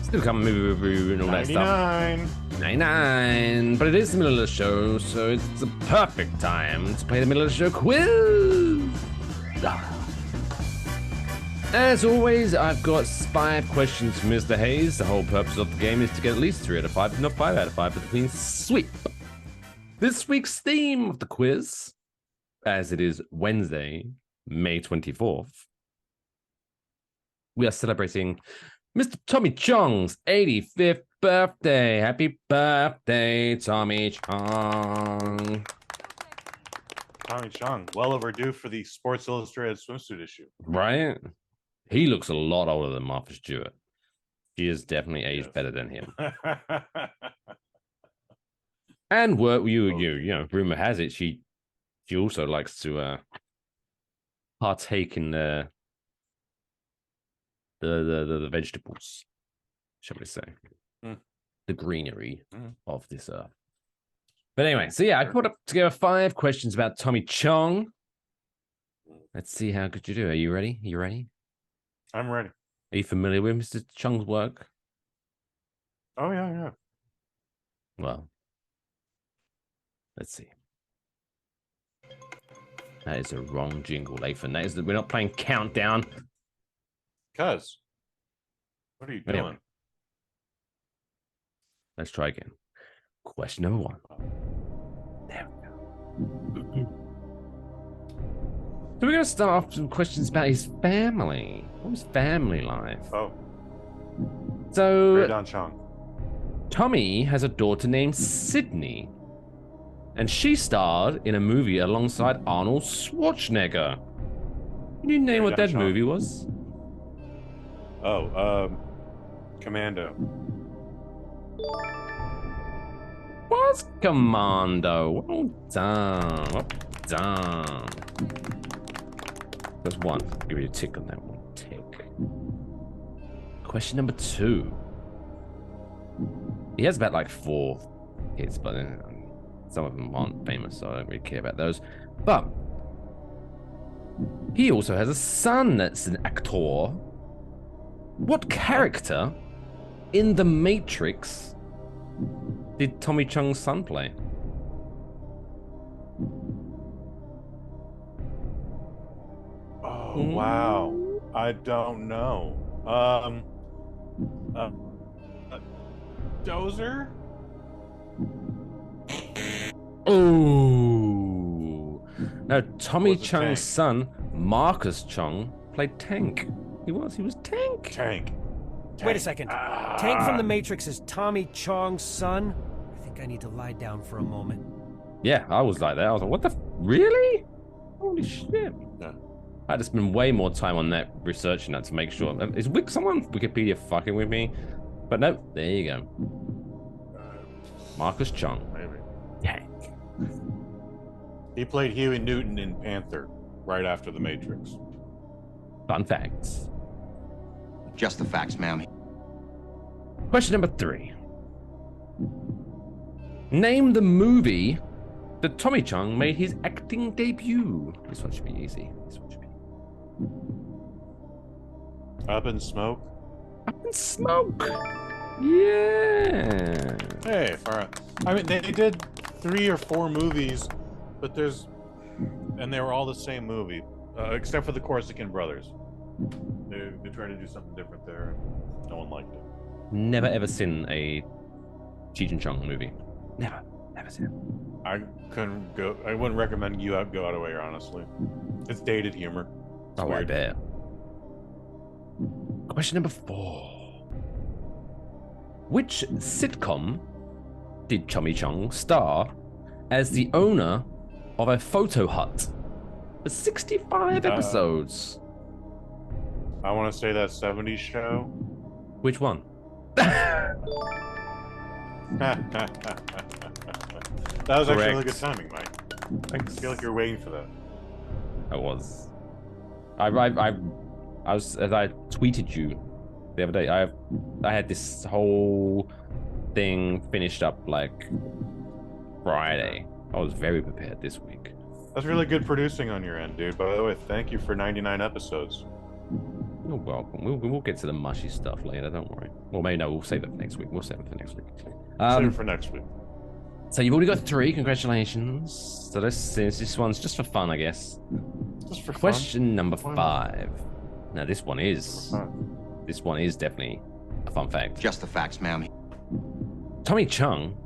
Still coming movie review and all that stuff. 99. But it is the middle of the show, so it's the perfect time to play the middle of the show quiz. As always, I've got 5 questions for Mr. Hayes. The whole purpose of the game is to get at least 3 out of 5, if not 5 out of 5, with a clean sweep. This week's theme of the quiz, as it is Wednesday, May 24th, we are celebrating Mr. Tommy Chong's 85th birthday. Happy birthday, Tommy Chong. Tommy Chong, well overdue for the Sports Illustrated swimsuit issue. Right? He looks a lot older than Martha Stewart. She is definitely aged better than him. And rumor has it she also likes to partake in the vegetables, shall we say, the greenery of this earth. But anyway, so yeah, I put up together 5 questions about Tommy Chong. Let's see how good you do. Are you ready? I'm ready. Are you familiar with Mr. Chong's work? Oh, yeah. Well, let's see. That is a wrong jingle, Lathan. We're not playing Countdown. Cuz, what are you doing? Anyway, let's try again. Question number 1. There we go. So we're going to start off with some questions about his family. What was family life? Oh. So, Don Chong. Tommy has a daughter named Sydney, and she starred in a movie alongside Arnold Schwarzenegger. Can you name what that movie was? Oh, Commando. Was Commando. Well done. There's 1. I'll give you a tick on that one. Tick. Question number 2. He has about like 4 kids, but some of them aren't famous, so I don't really care about those. But he also has a son that's an actor. What character in The Matrix did Tommy Chong's son play? Oh, wow. I don't know. Dozer? Oh. No, Tommy Chong's son, Marcus Chong, played Tank. He was Tank. Wait a second. Tank from The Matrix is Tommy Chong's son? I think I need to lie down for a moment. Yeah, I was like that. I was like, what the really? Holy shit. Yeah. I had to spend way more time on that, researching that to make sure. Is Wikipedia fucking with me? But no, there you go. Marcus Chong. Maybe. Tank. He played Huey Newton in Panther right after The Matrix. Fun facts. Just the facts, ma'am. Question number 3. Name the movie that Tommy Chong made his acting debut. This one should be easy. Up in Smoke? Up in Smoke. Yeah. Hey, I mean, they did 3 or 4 movies, but they were all the same movie, except for the Corsican Brothers. They tried to do something different there, and no one liked it. Never ever seen a Cheech and Chong movie. Never seen it. I wouldn't recommend you go out of way, honestly. It's dated humor. It's I weird. bet. Question number 4. Which sitcom did Tommy Chong star as the owner of a photo hut for 65 episodes? I want to say that 70s show. Which one? That was actually really good Correct. timing, Mike. Thanks. I feel like you're waiting for that. I was. I was, as I tweeted you the other day, I had this whole thing finished up like Friday. I was very prepared this week. That's really good producing on your end, dude. By the way, thank you for 99 episodes. You're welcome. We'll get to the mushy stuff later, don't worry. Well, maybe no, we'll save it for next week. Save it for next week. So you've already got 3. Congratulations. So this one's just for fun, I guess. Just for Question fun. number 5. Now this one is definitely a fun fact. Just the facts, ma'am. Tommy Chung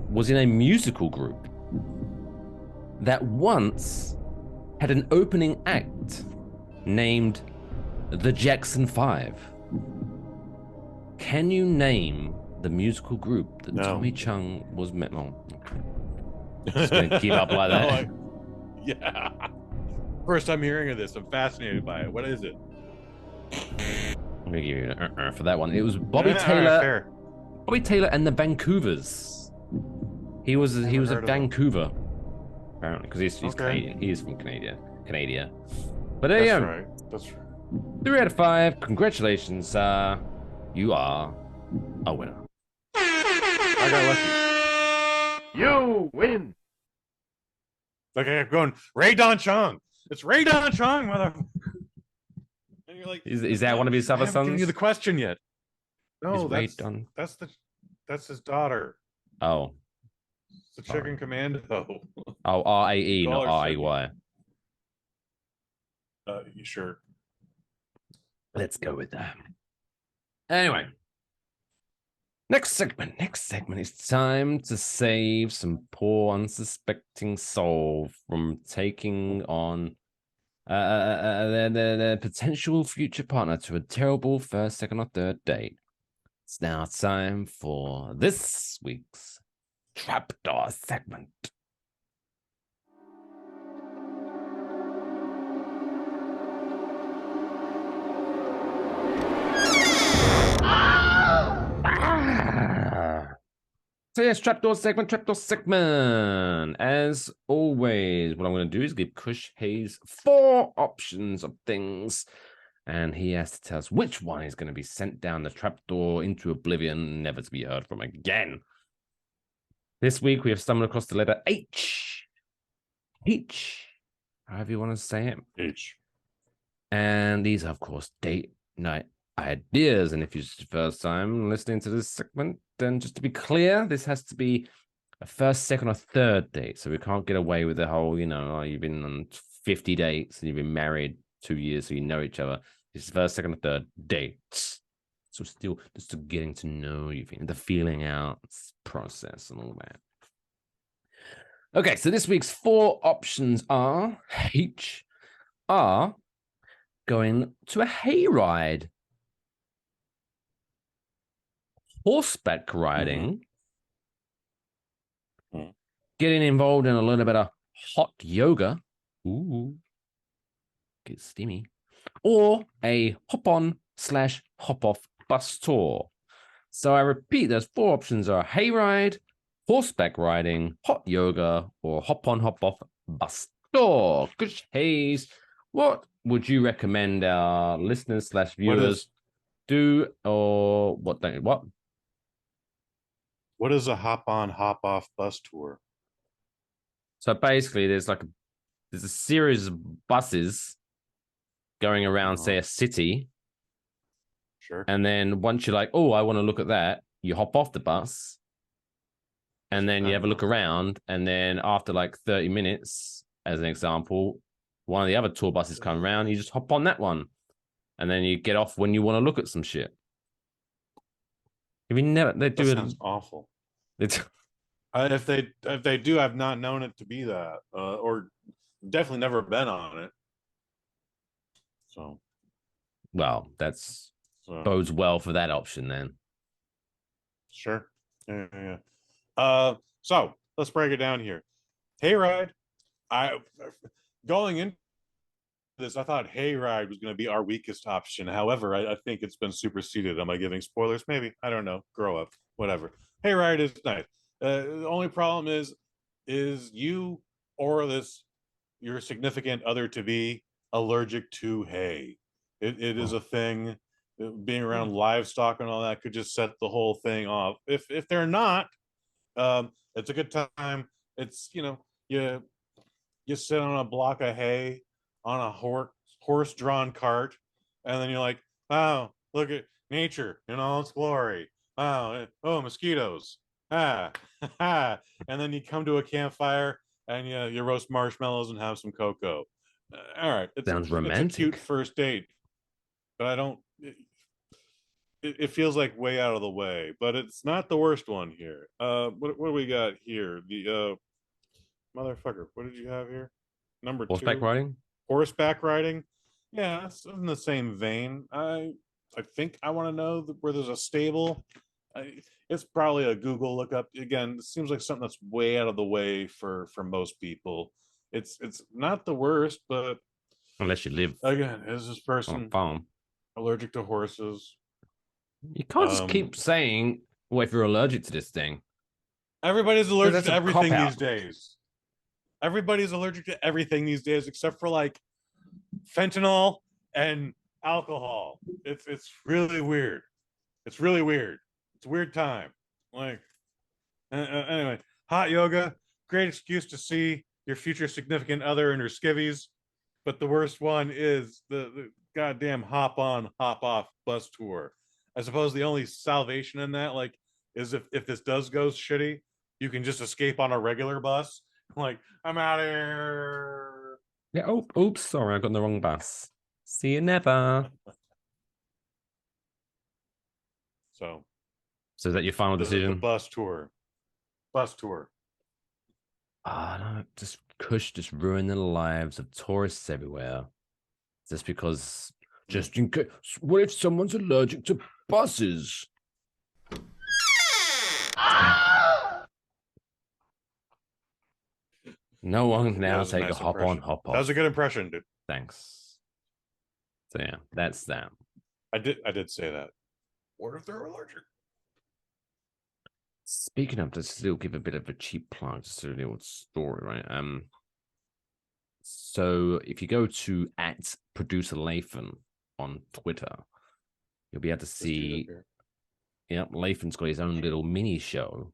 was in a musical group that once had an opening act named the Jackson 5. Can you name the musical group that Tommy Chung was met on? Just gonna give up like that. Yeah. First time hearing of this. I'm fascinated by it. What is it? I'm gonna give you an for that one. It was Bobby Taylor. Bobby Taylor and the Vancouvers. He was a Vancouver, apparently, because he's Canadian. He is from Canada. But there you go. That's right. 3 out of 5. Congratulations. You are a winner. I got lucky. You win. Like I kept going, Ray Don Chong. It's Ray Don Chong, mother. And you're like, is that one of his other I haven't given sons? you the question yet. No, that's his daughter. Oh. It's the Chicken Commando. Oh, R-A-E, not R-A-Y. You sure? Let's go with that. Anyway. Next segment. It's time to save some poor, unsuspecting soul from taking on their potential future partner to a terrible first, second, or third date. It's now time for this week's Trapdoor segment. So yes, Trapdoor segment. As always, what I'm going to do is give Kush Hayes 4 options of things, and he has to tell us which one is going to be sent down the trapdoor into oblivion, never to be heard from again. This week, we have stumbled across the letter H. H. However you want to say it. H. And these are, of course, date night ideas. And if it's the first time listening to this segment, then just to be clear, this has to be a first, second, or third date. So we can't get away with the whole, you've been on 50 dates and you've been married 2 years, so you know each other. This is first, second, or third dates. So still just getting to know you, the feeling out process and all that. Okay, so this week's 4 options are H are going to a hayride, horseback riding, getting involved in a little bit of hot yoga, get steamy, or a hop-on/hop-off bus tour. So I repeat, those 4 options are hayride, horseback riding, hot yoga, or hop-on, hop-off bus tour. Kush Hayes, what would you recommend our listeners/viewers do, or what don't you? What is a hop-on, hop-off bus tour? So basically, there's a series of buses going around, say, a city. Sure. And then once you're like, oh, I want to look at that, you hop off the bus. And then you have a look around. And then after like 30 minutes, as an example, one of the other tour buses come around. You just hop on that one. And then you get off when you want to look at some shit. That sounds awful. If they do, I've not known it to be that, or definitely never been on it. So, well, that's bodes well for that option then. Sure. Yeah. So let's break it down here. Hayride. Going into this, I thought hayride was going to be our weakest option. However, I think it's been superseded. Am I giving spoilers? Maybe. I don't know. Grow up. Whatever. Hayride is nice. The only problem is you or your significant other to be allergic to hay. It is a thing. Being around livestock and all that could just set the whole thing off. If they're not, It's a good time. It's you sit on a block of hay on a horse-drawn cart, and then you're like, wow, look at nature in all its glory. Wow, oh, mosquitoes. Ah, and then you come to a campfire and you roast marshmallows and have some cocoa. All right, Sounds it's a romantic. cute first date, but I don't. It feels like way out of the way, but it's not the worst one here. What do we got here? The motherfucker. What did you have here? Number Horseback 2. riding. Horseback riding. Yeah, it's in the same vein. I think I want to know where there's a stable. It's probably a Google lookup. Again, it seems like something that's way out of the way for most people. It's not the worst, but Unless you live again, is this on person a farm. allergic to horses? You can't just keep saying, well, if you're allergic to this thing. Everybody's allergic to everything cop-out. these days. Everybody's allergic to everything these days except for like fentanyl and alcohol. It's really weird. It's really weird. It's a weird time. Like anyway, hot yoga, great excuse to see your future significant other in her skivvies. But the worst one is the goddamn hop on, hop off bus tour. I suppose the only salvation in that, like, is if this does go shitty, you can just escape on a regular bus. Like, I'm out of here. Yeah. Oh, oops. Sorry, I got on the wrong bus. See you never. So is that your final decision? The bus tour. Bus tour. No, just Kush just ruined the lives of tourists everywhere. Just because, just in case, what if someone's allergic to buses? No one now take a hop on, hop off. That was a good impression, dude. Thanks. So yeah, that's that. I did say that. What if they're allergic? Speaking of, to still give a bit of a cheap plug, just a little story, right? So if you go to @producer Lathan on Twitter, you'll be able to see. Yep, Lathan's got his own little mini show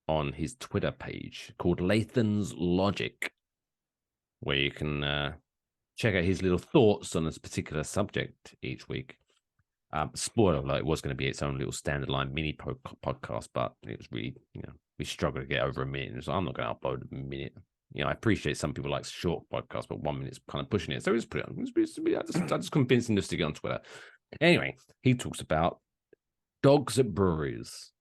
on his Twitter page called Lathan's Logic, where you can check out his little thoughts on this particular subject each week. Spoiler alert, it was going to be its own little standard line mini podcast, but it was really, we struggled to get over a minute. So I'm not going to upload a minute. I appreciate some people like short podcasts, but 1 minute's kind of pushing it. So it's pretty on. I just convinced him to stick it on Twitter. Anyway, he talks about dogs at breweries.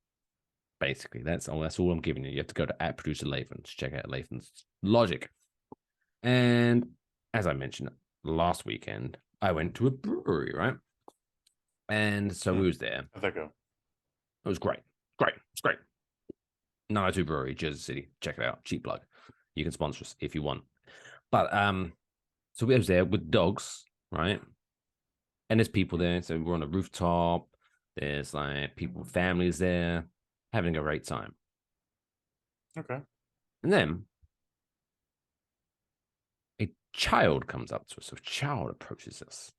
Basically, that's all I'm giving you. You have to go to @producer Lathan to check out Lathan's Logic. And as I mentioned last weekend, I went to a brewery, right? And so we was there. How'd that go? It was great. It's great. 902 Brewery, Jersey City. Check it out. Cheap plug. You can sponsor us if you want. But so we was there with dogs, right? And there's people there. So we're on a rooftop. There's like people, families there, having a great time. Okay. And then a child comes up to us. So a child approaches us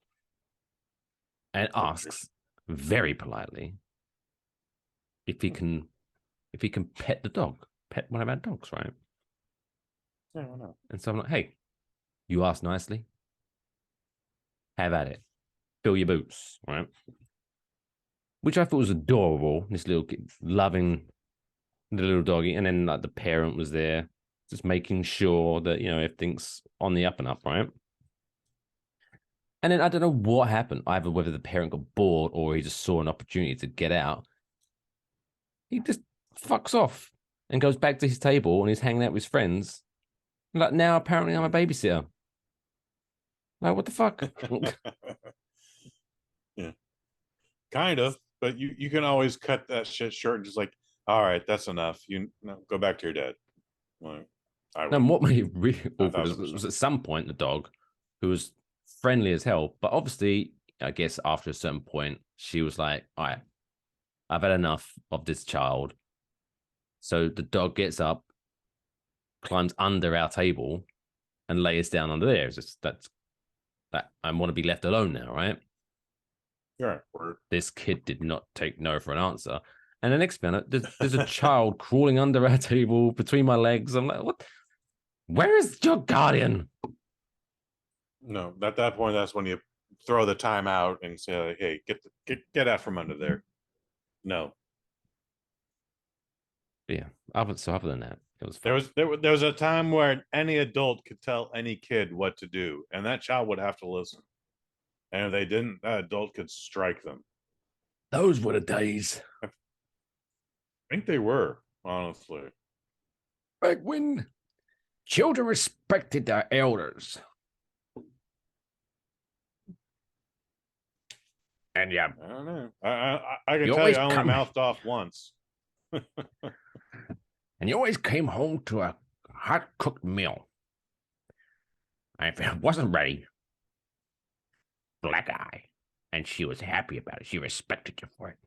and asks very politely if he can pet the dog, pet one of our dogs, right? Yeah, why not? And so I'm like, hey, you asked nicely. Have at it. Fill your boots, right? Which I thought was adorable. This little kid, loving the little doggy, and then like the parent was there, just making sure that everything's on the up and up, right? And then I don't know what happened, either whether the parent got bored or he just saw an opportunity to get out. He just fucks off and goes back to his table and he's hanging out with his friends. Like, now apparently I'm a babysitter. Like, what the fuck? Yeah, kind of. But you can always cut that shit short and just like, all right, that's enough. Go back to your dad. Like, and what made it really awkward was at some point the dog, who was friendly as hell, but obviously, I guess after a certain point, she was like, all right, I've had enough of this child. So the dog gets up, climbs under our table, and lays down under there. It's just that I want to be left alone now, right? Yeah. This kid did not take no for an answer. And the next minute, there's a child crawling under our table between my legs. I'm like, what? Where is your guardian? No, at that point, that's when you throw the time out and say, "Hey, get out from under there." No, Yeah. Other than that, it was fun. there was a time where any adult could tell any kid what to do, and that child would have to listen. And if they didn't, that adult could strike them. Those were the days. I think they were, honestly. Back when children respected their elders. And yeah, I don't know. I can You tell always you, I only come- mouthed off once. and you always came home to a hot cooked meal. And if it wasn't ready, black eye. And she was happy about it. She respected you for it.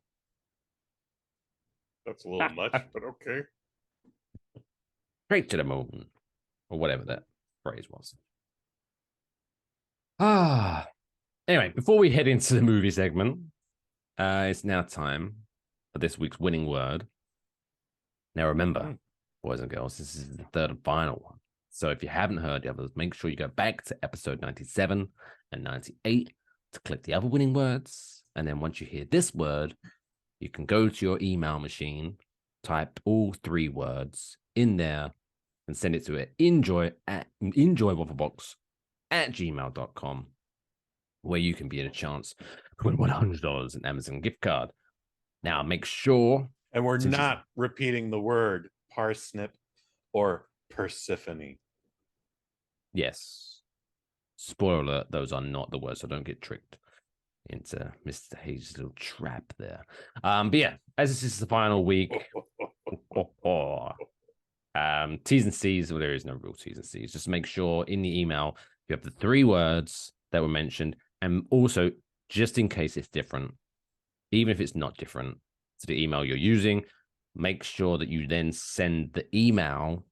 That's a little much, but okay. Straight to the moon. Or whatever that phrase was. Ah. Anyway, before we head into the movie segment, it's now time for this week's winning word. Now remember, boys and girls, this is the third and final one. So if you haven't heard the others, make sure you go back to episode 97 and 98 to click the other winning words. And then once you hear this word, you can go to your email machine, type all 3 words in there, and send it to enjoywafflebox@gmail.com, where you can be in a chance to win $100 in Amazon gift card. Now, make sure. And we're not repeating the word parsnip or Persephone. Yes. Spoiler alert, those are not the words, so don't get tricked into Mr. Hayes' little trap there. But yeah, as this is the final week, T's and C's, well, there is no real T's and C's. Just make sure in the email you have the 3 words that were mentioned, and also, just in case it's different, even if it's not different to the email you're using, make sure that you then send the email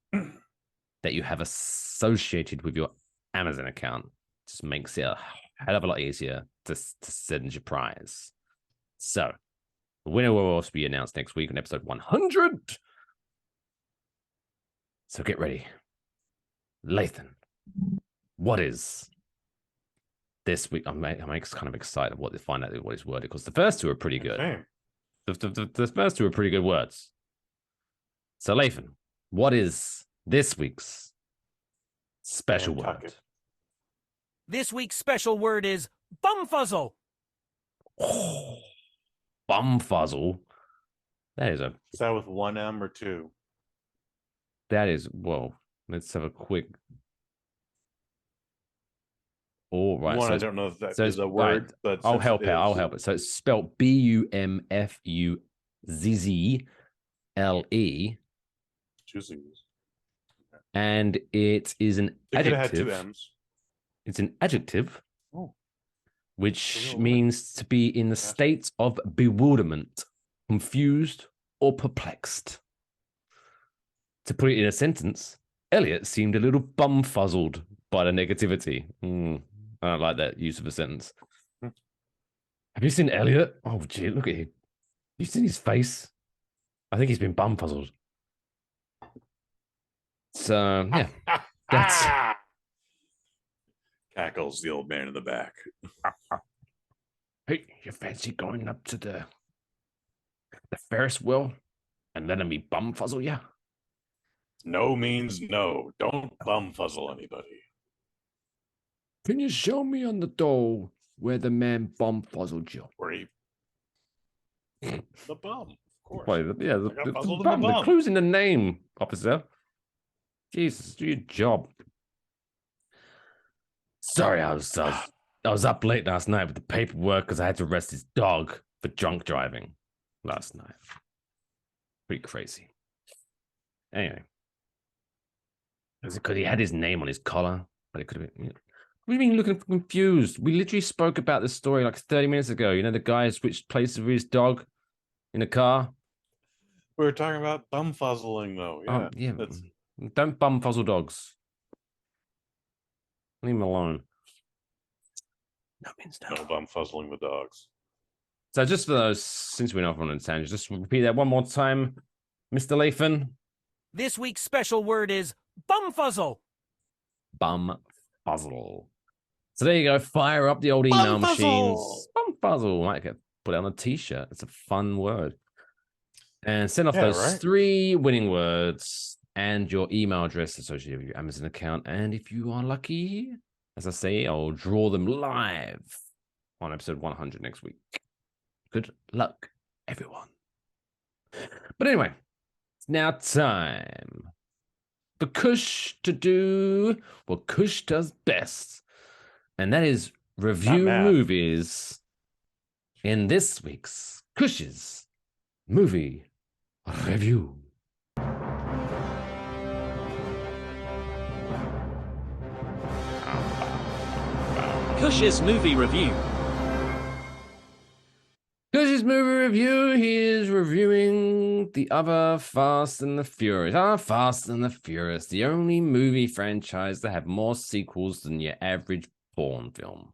that you have associated with your Amazon account. Just makes it a hell of a lot easier to send your prize. So, the winner will also be announced next week on episode 100. So get ready. Lathan, what is this week? I'm kind of excited to find out what his word is, because the first 2 are pretty good. Okay. The first 2 are pretty good words. So, Lathan, what is this week's special word? This week's special word is bumfuzzle. Oh, bumfuzzle. Is that with 1 M or 2? That is, whoa. Let's have a quick. All right. One, So I don't know if that is a word, right, but I'll help it. So it's spelled BUMFUZZLE. And it is an It could have had adjective. 2 M's. It's an adjective, Oh. which means to be in the state of bewilderment, confused, or perplexed. To put it in a sentence, Elliot seemed a little bumfuzzled by the negativity. I don't like that use of a sentence. Have you seen Elliot? Oh, gee, look at him. You seen his face? I think he's been bumfuzzled. So, yeah. That's... Cackles the old man in the back. Hey, you fancy going up to the Ferris wheel and letting me bumfuzzle you? No means no. Don't bumfuzzle anybody. Can you show me on the door where the man bumfuzzled you? Where he... The bum, of course. Well, yeah, the fuzzled in bum. the The bum. clue's in the name, officer. Jesus, do your job. Sorry, I was up late last night with the paperwork because I had to arrest his dog for drunk driving last night. Pretty crazy. Anyway. Was it because he had his name on his collar? But it could have been... What do you mean looking confused? We literally spoke about this story like 30 minutes ago. You know, the guy switched places with his dog in a car? We were talking about bumfuzzling, though. Yeah. Yeah. Don't bumfuzzle dogs. Leave him alone. No means no. No bumfuzzling the dogs. So just for those, since we're not on a tangent, just repeat that one more time, Mr. Lathan. This week's special word is bumfuzzle. Bumfuzzle. So there you go. Fire up the old email machines. Bumfuzzle. Might get put it on a t-shirt. It's a fun word. And send off those 3 winning words and your email address associated with your Amazon account. And if you are lucky, as I say, I'll draw them live on episode 100 next week. Good luck, everyone. But anyway, it's now time for Kush to do what Kush does best. And that is review movies in this week's Kush's Movie Review. Kush's Movie Review. Kush's Movie Review, he is reviewing the other Fast and the Furious. Fast and the Furious, the only movie franchise that have more sequels than your average porn film.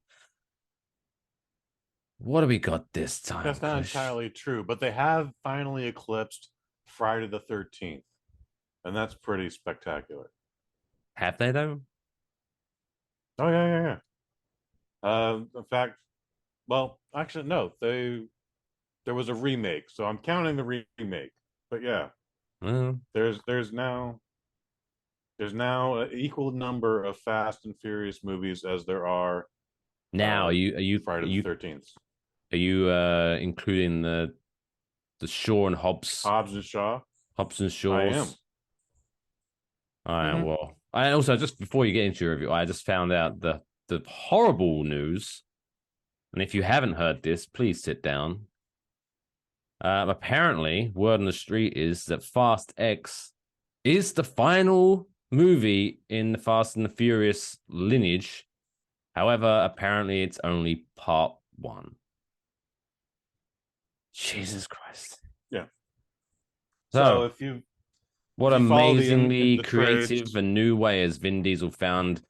What do we got this time? That's not entirely true, but they have finally eclipsed Friday the 13th, and that's pretty spectacular. Have they, though? Oh, yeah. In fact, well, actually, no. There was a remake, so I'm counting the remake. But yeah, there's now an equal number of Fast and Furious movies as there are now. Are you Friday the 13th? Are you including the Shaw and Hobbs and Shaw? Hobbs and Shaw. I am. All right. Well, I also, just before you get into your review, I just found out the horrible news. And if you haven't heard this, please sit down. Apparently, word on the street is that Fast X is the final movie in the Fast and the Furious lineage. However, apparently it's only part 1. Jesus Christ. Yeah. So if you what amazingly creative trades, and new way has Vin Diesel found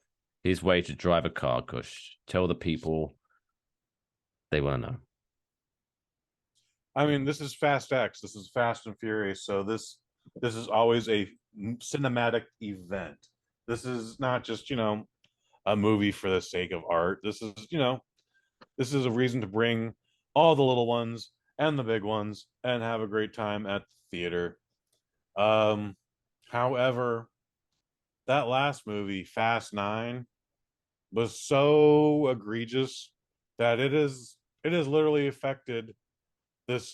his way to drive a car, Kush? Tell the people. They want to know. I mean, this is Fast X. This is Fast and Furious. So this is always a cinematic event. This is not just, a movie for the sake of art. This is a reason to bring all the little ones and the big ones and have a great time at the theater. However, that last movie, Fast 9, was so egregious that it has literally affected this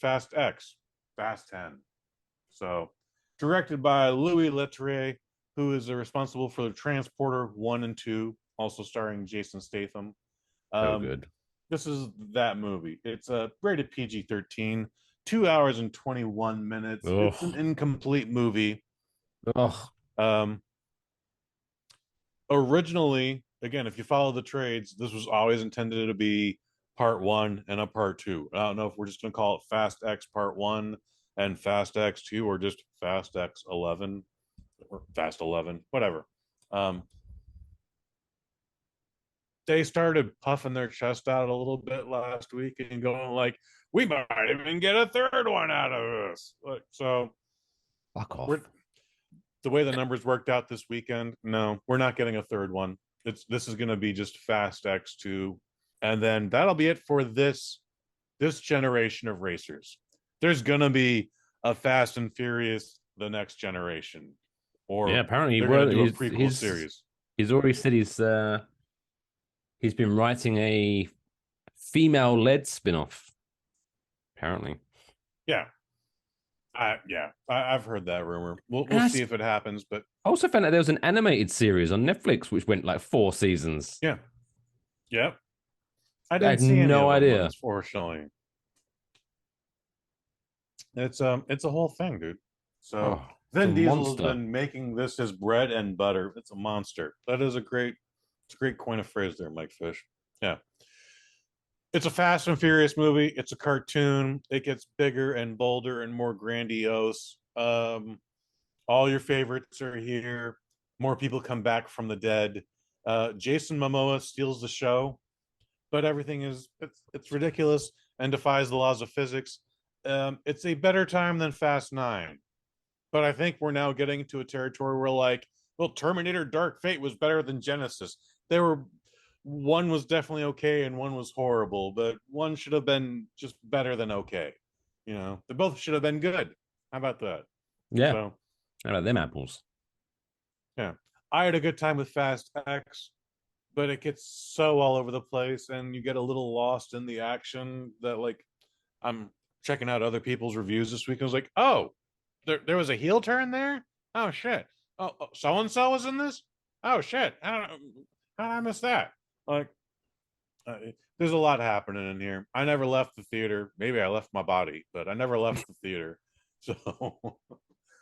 Fast X, Fast 10. So, directed by Louis Leterrier, who is responsible for the Transporter 1 and 2, also starring Jason Statham. So good. This is that movie. It's rated PG-13, 2 hours and 21 minutes. Ugh. It's an incomplete movie. Ugh. Originally, again, if you follow the trades, this was always intended to be part 1 and a part 2. I don't know if we're just going to call it Fast X Part 1 and Fast X 2, or just Fast X 11 or Fast 11, whatever. They started puffing their chest out a little bit last week and going like, we might even get a third one out of this. So fuck off. The way the numbers worked out this weekend, no, we're not getting a third one. This is going to be just Fast X2, and then that'll be it for this generation of racers. There's going to be a Fast and Furious the next generation, or apparently they're going to do a prequel series. He's already said he's been writing a female-led spin-off. Apparently, I've heard that rumor. We'll see if it happens. But I also found out there was an animated series on Netflix which went like 4 seasons. Yeah. Yep. I had no idea. Unfortunately, it's a whole thing, dude. So Vin Diesel has been making this his bread and butter. It's a monster. That is a great coin of phrase there, Mike Fish. Yeah. It's a Fast and Furious movie. It's a cartoon. It gets bigger and bolder and more grandiose. All your favorites are here. More people come back from the dead. Jason Momoa steals the show, but everything it's ridiculous. and defies the laws of physics. It's a better time than Fast 9. But I think we're now getting into a territory where, like, well, Terminator Dark Fate was better than Genesis. One was definitely okay and one was horrible, but one should have been just better than okay. They both should have been good. How about that? Yeah. So, how about them apples? Yeah. I had a good time with Fast X, but it gets so all over the place and you get a little lost in the action that, like, I'm checking out other people's reviews this week. I was like, oh, there was a heel turn there? Oh, shit. Oh, so-and-so was in this? Oh, shit. How did I miss that? Like, there's a lot happening in here. I never left the theater. Maybe I left my body, but I never left the theater. So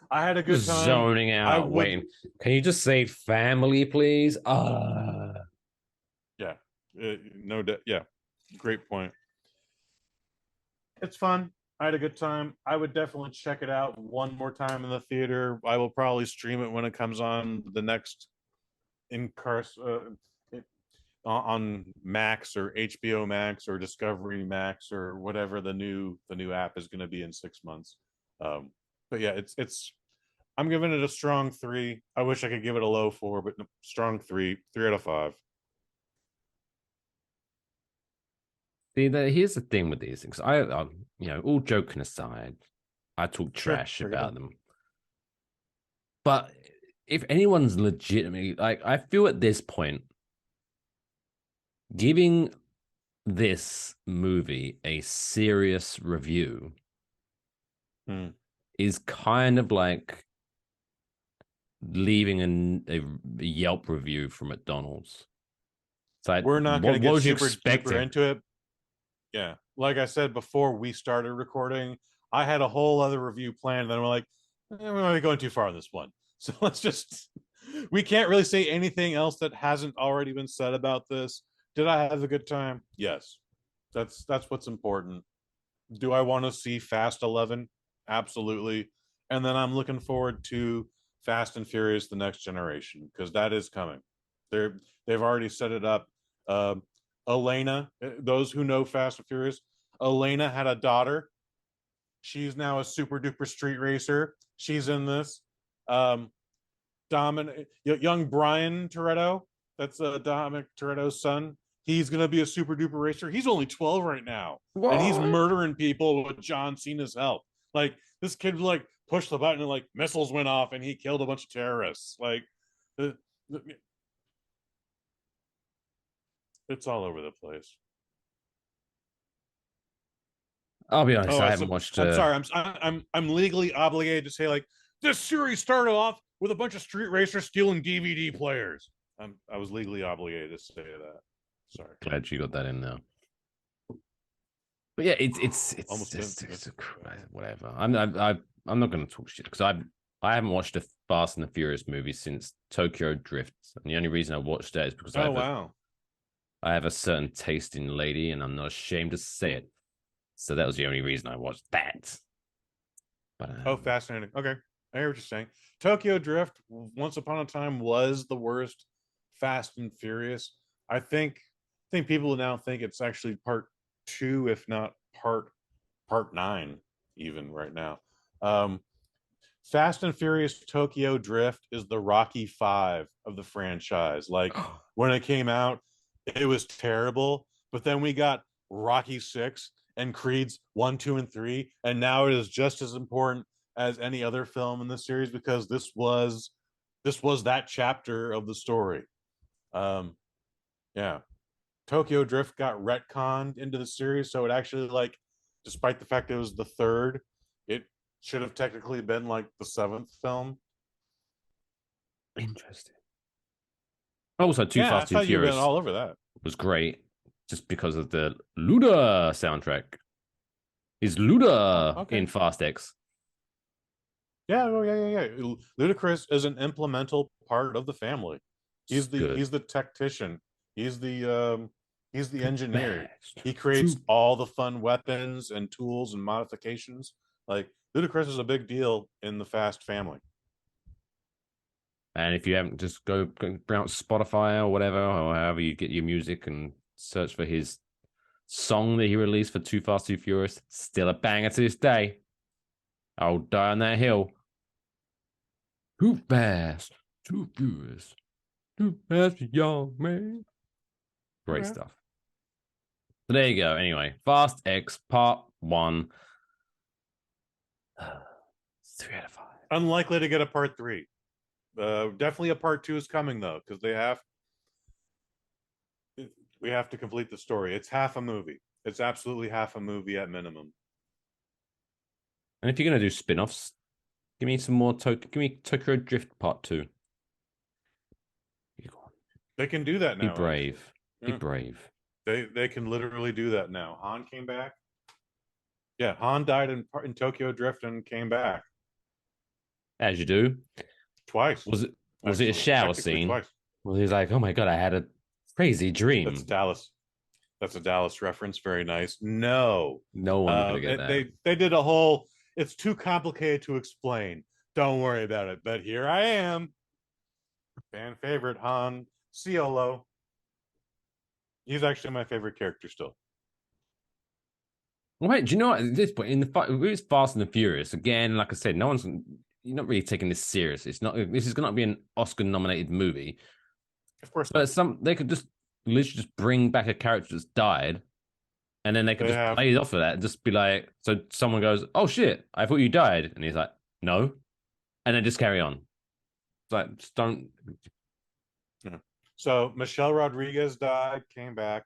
I had a good time. Zoning out, waiting. Can you just say family, please? Yeah. No, yeah. Great point. It's fun. I had a good time. I would definitely check it out one more time in the theater. I will probably stream it when it comes on the next on Max or HBO Max or Discovery Max or whatever the new app is going to be in 6 months. But yeah, it's I'm giving it a strong 3. I wish I could give it a low 4, but strong 3 out of 5. See, here's the thing with these things. I all joking aside, I talk trash about them. But if anyone's legitimately, like, I feel at this point, giving this movie a serious review is kind of like leaving a Yelp review from McDonald's. It's like, we're not going to get super expecting into it. Yeah, like I said before we started recording, I had a whole other review planned, and then we're like, we might be going too far on this one. So we can't really say anything else that hasn't already been said about this. Did I have a good time? Yes. That's what's important. Do I want to see Fast 11? Absolutely. And then I'm looking forward to Fast and Furious: The Next Generation, because that is coming. They've already set it up. Elena, those who know Fast and Furious, Elena had a daughter. She's now a super duper street racer. She's in this. Young Brian Toretto, that's Dominic Toretto's son. He's gonna be a super duper racer. He's only 12 right now, and he's murdering people with John Cena's help. Like, this kid like pushed the button and like missiles went off, and he killed a bunch of terrorists. Like, it's all over the place. I'll be honest, I haven't watched. I'm sorry. I'm legally obligated to say, like, this series started off with a bunch of street racers stealing DVD players. I was legally obligated to say that. Sorry. Glad you got that in there. But yeah, it's whatever. I'm not going to talk shit because I haven't watched a Fast and the Furious movie since Tokyo Drift, and the only reason I watched that is because I have a certain taste in lady, and I'm not ashamed to say it. So that was the only reason I watched that. But fascinating. Okay, I hear what you're saying. Tokyo Drift, once upon a time, was the worst Fast and Furious. I think people now think it's actually part 2, if not part 9, even right now. Fast and Furious Tokyo Drift is the Rocky 5 of the franchise. Like, when it came out, it was terrible, but then we got Rocky 6 and Creed's 1, 2, and 3, and now it is just as important as any other film in the series because this was that chapter of the story. Yeah. Tokyo Drift got retconned into the series, so it actually, like, despite the fact it was the 3rd, it should have technically been like the 7th film. Interesting. Also, Too Fast, Too Furious all over that was great just because of the Luda soundtrack. Is Luda in Fast X? Yeah, Ludacris is an implemental part of the family. He's the tactician. He's the engineer. He creates all the fun weapons and tools and modifications. Like, Ludacris is a big deal in the Fast family. And if you haven't, just go out Spotify or whatever, or however you get your music and search for his song that he released for Too Fast, Too Furious, still a banger to this day. I'll die on that hill. Too fast, too furious, too fast, young man. Great stuff. So there you go. Anyway, Fast X Part 1. 3 out of 5. Unlikely to get a part 3. Definitely a part 2 is coming though, because we have to complete the story. It's half a movie. It's absolutely half a movie at minimum. And if you're gonna do spin-offs, give me some more give me Tokyo Drift Part 2. They can do that now. Be brave. Be brave. They can literally do that now. Han came back. Yeah, Han died in Tokyo Drift and came back. As you do. Twice. Was it a shower scene? Twice. Well, he's like, oh my god, I had a crazy dream. That's Dallas. That's a Dallas reference. Very nice. No one gonna get that. They did a whole. It's too complicated to explain. Don't worry about it. But here I am. Fan favorite Han Solo. He's actually my favorite character still. Well, wait, do you know what? At this point, it's Fast and the Furious again. Like I said, you're not really taking this serious. It's not. This is going to be an Oscar-nominated movie. Of course, but they could just literally just bring back a character that's died, and then they could just play it off of that and just be like, so someone goes, "Oh shit, I thought you died," and he's like, "No," and then just carry on. It's like, just don't. Yeah. So Michelle Rodriguez died, came back.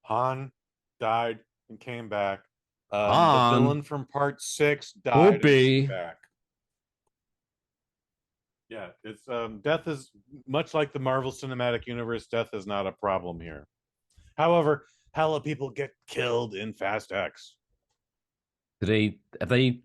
Han died and came back. The villain from Part 6 died and came back. Yeah, it's death is much like the Marvel Cinematic Universe. Death is not a problem here. However, hella people get killed in Fast X. Have they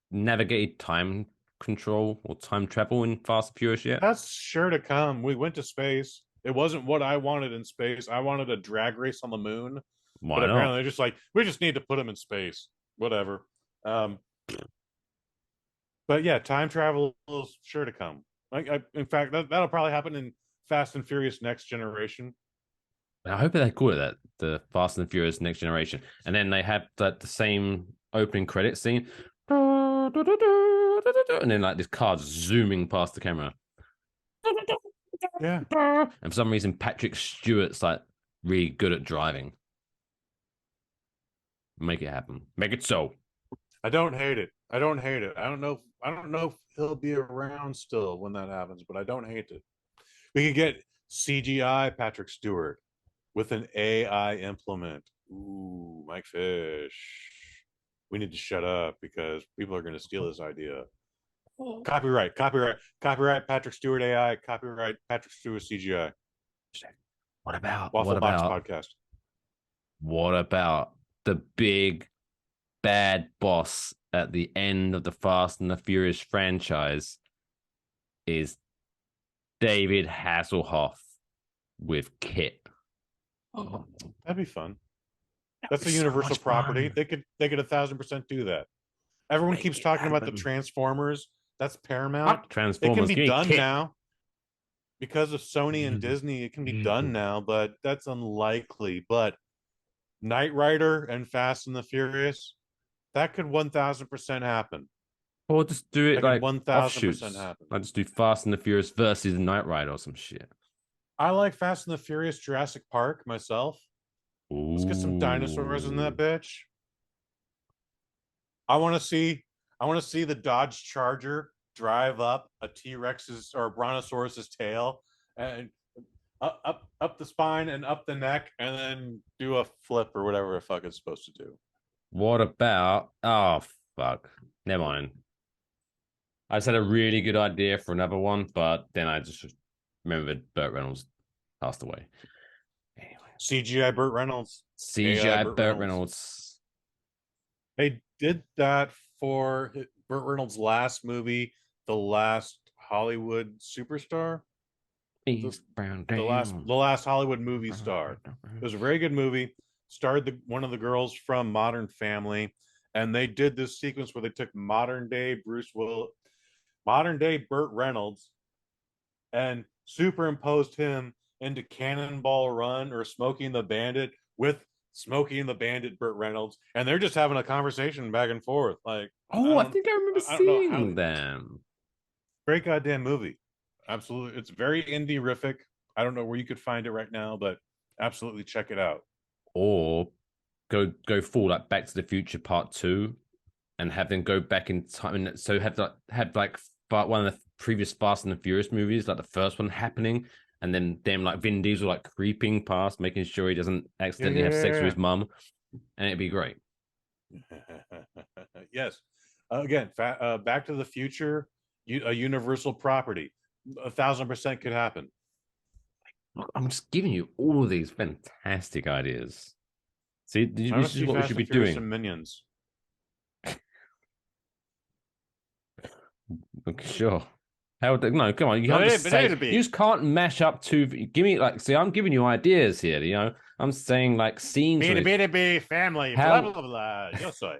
navigated time control or time travel in Fast and Furious yet? That's sure to come. We went to space. It wasn't what I wanted in space. I wanted a drag race on the moon. Why but not? Apparently they're just like, we just need to put him in space. Whatever. But yeah, time travel is sure to come. In fact, that'll probably happen in Fast and Furious Next Generation. I hope they call it that, the Fast and Furious Next Generation. And then they have the same opening credit scene. And then like this car zooming past the camera. Yeah. And for some reason, Patrick Stewart's like really good at driving. Make it happen. Make it so. I don't hate it. I don't don't know if he'll be around still when that happens, but I don't hate it. We could get CGI Patrick Stewart with an AI implement. Ooh, Mike Fish. We need to shut up because people are going to steal this idea. Copyright Patrick Stewart AI, copyright Patrick Stewart CGI. What about Waffle Box Podcast? What about the big bad boss at the end of the Fast and the Furious franchise is David Hasselhoff with Kit? Oh, that'd be fun. That's a Universal property. They could 1,000% do that. Everyone keeps talking about the Transformers. That's Paramount. Transformers. It can be done now. Because of Sony and Disney, it can be done now, but that's unlikely. But Knight Rider and Fast and the Furious, that could 1,000% happen. Or just do it like 1,000% happen. Like just do Fast and the Furious versus Knight Rider or some shit. I like Fast and the Furious Jurassic Park myself. Ooh. Let's get some dinosaurs in that bitch. I want to see the Dodge Charger drive up a T-Rex's or a Brontosaurus's tail and up the spine and up the neck and then do a flip or whatever the fuck it's supposed to do. What about fuck. Never mind. I just had a really good idea for another one, but then I just remembered Burt Reynolds passed away. Anyway. CGI Burt Reynolds. CGI Burt Reynolds. They did that for Burt Reynolds' last movie, The Last Hollywood Superstar. The last Hollywood movie star. It was a very good movie. Starred one of the girls from Modern Family, and they did this sequence where they took modern day Burt Reynolds, and superimposed him into Cannonball Run or Smoking the Bandit with Smokey and the Bandit, Burt Reynolds, and they're just having a conversation back and forth. Like, I think I remember seeing know them. Great goddamn movie. Absolutely. It's very indie-rific. I don't know where you could find it right now, but absolutely check it out. Or go full like Back to the Future Part 2 and have them go back in time. And so have like one of the previous Fast and the Furious movies, like the first one happening, and then them like Vin Diesel like creeping past, making sure he doesn't accidentally have sex with his mum, and it'd be great. Yes. Again, Back to the Future, a universal property, 1,000% could happen. I'm just giving you all of these fantastic ideas. See, this is what we should be doing. Some Minions. Okay, sure. How no, come on. You can't you just can't mash up two. Give me see, I'm giving you ideas here. I'm saying like scenes. Family. Blah blah blah. Yo soy.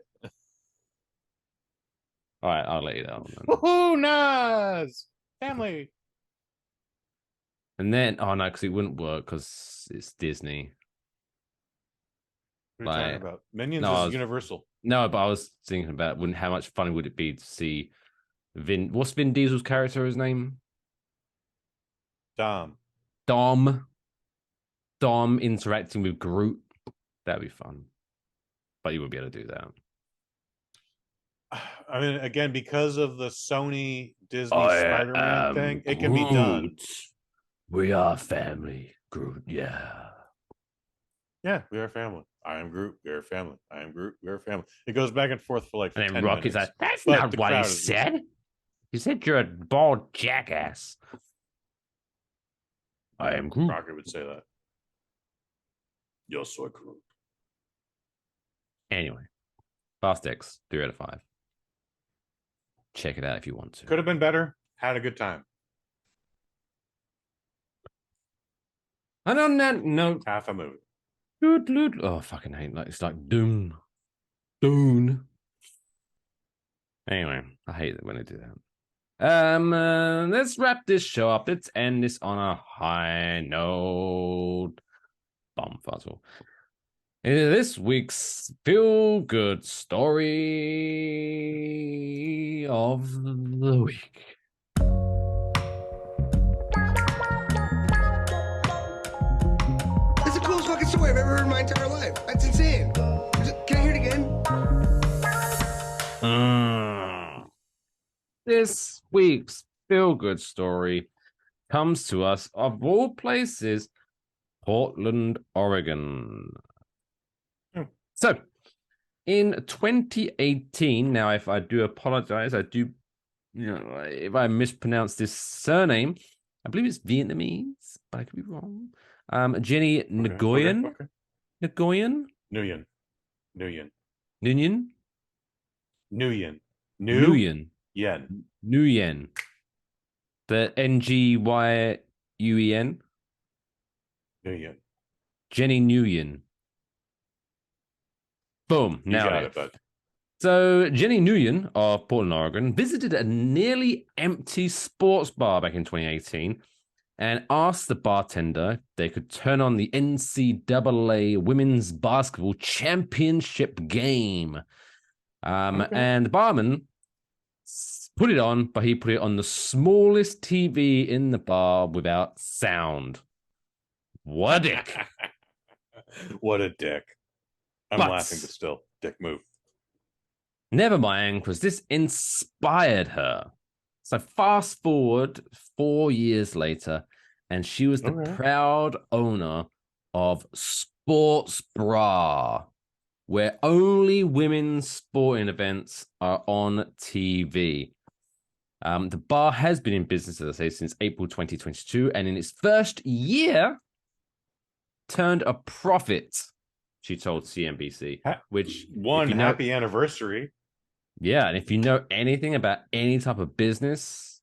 All right, I'll let you know. Woohoo, Nas! Family. And then, no, because it wouldn't work because it's Disney. What are you talking about? Minions is Universal. No, but I was thinking about how much fun would it be to see what's Vin Diesel's character, his name? Dom interacting with Groot. That'd be fun. But you wouldn't be able to do that. I mean, again, because of the Sony Disney Spider-Man thing, it can be done. We are family, Groot. Yeah, we are family. I am Groot. We are family. I am Groot. We are family. It goes back and forth for like. And then 10 Rocky's minutes. like, "That's not what he said. He said you're a bald jackass." I am Groot. Rocky would say that. Yo soy Groot. Anyway, Fast X 3 out of 5. Check it out if you want to. Could have been better. Had a good time. And on that note, half a movie. Oh, I fucking hate that. It's like Dune. Anyway, I hate it when I do that. Let's wrap this show up. Let's end this on a high note. Bomb fuzzle. This week's feel-good story of the week. It's the coolest fucking story I've ever heard in my entire life. That's insane. Can I hear it again? This week's feel-good story comes to us, of all places, Portland, Oregon. So, in 2018, now if I do apologize, if I mispronounce this surname, I believe it's Vietnamese, but I could be wrong. Jenny Nguyen. Nguyen. The Nguyen. Jenny Nguyen. Boom. Now So Jenny Nguyen of Portland, Oregon, visited a nearly empty sports bar back in 2018 and asked the bartender if they could turn on the NCAA Women's Basketball Championship game. And the barman put it on, but he put it on the smallest TV in the bar without sound. What a dick. What a dick. I'm laughing, but still, dick move. Never mind, because this inspired her. So fast forward 4 years later, and she was the proud owner of Sports Bra, where only women's sporting events are on TV. The bar has been in business, as I say, since April 2022, and in its first year, turned a profit, she told CNBC, which... happy anniversary. Yeah, and if you know anything about any type of business,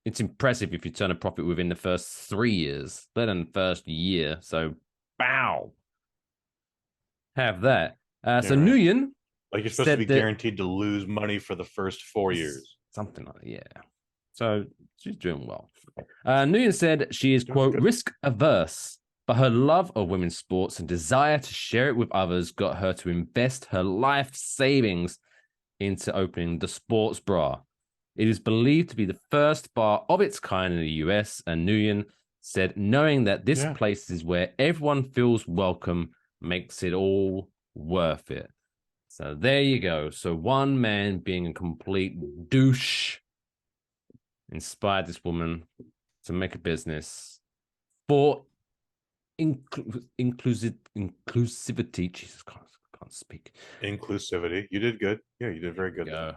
it's impressive if you turn a profit within the first 3 years, let alone the first year. So, bow. Have that. So, Nguyen... Like you're supposed to be guaranteed to lose money for the first 4 years. Something like that, yeah. So, she's doing well. Nguyen said she is, quote, risk-averse But her love of women's sports and desire to share it with others got her to invest her life savings into opening the Sports Bra. It is believed to be the first bar of its kind in the US, and Nguyen said, knowing that this place is where everyone feels welcome makes it all worth it. So there you go. So one man being a complete douche inspired this woman to make a business for inclusivity. Jesus Christ, I can't speak. Inclusivity. You did good. Yeah, you did very good. Yeah.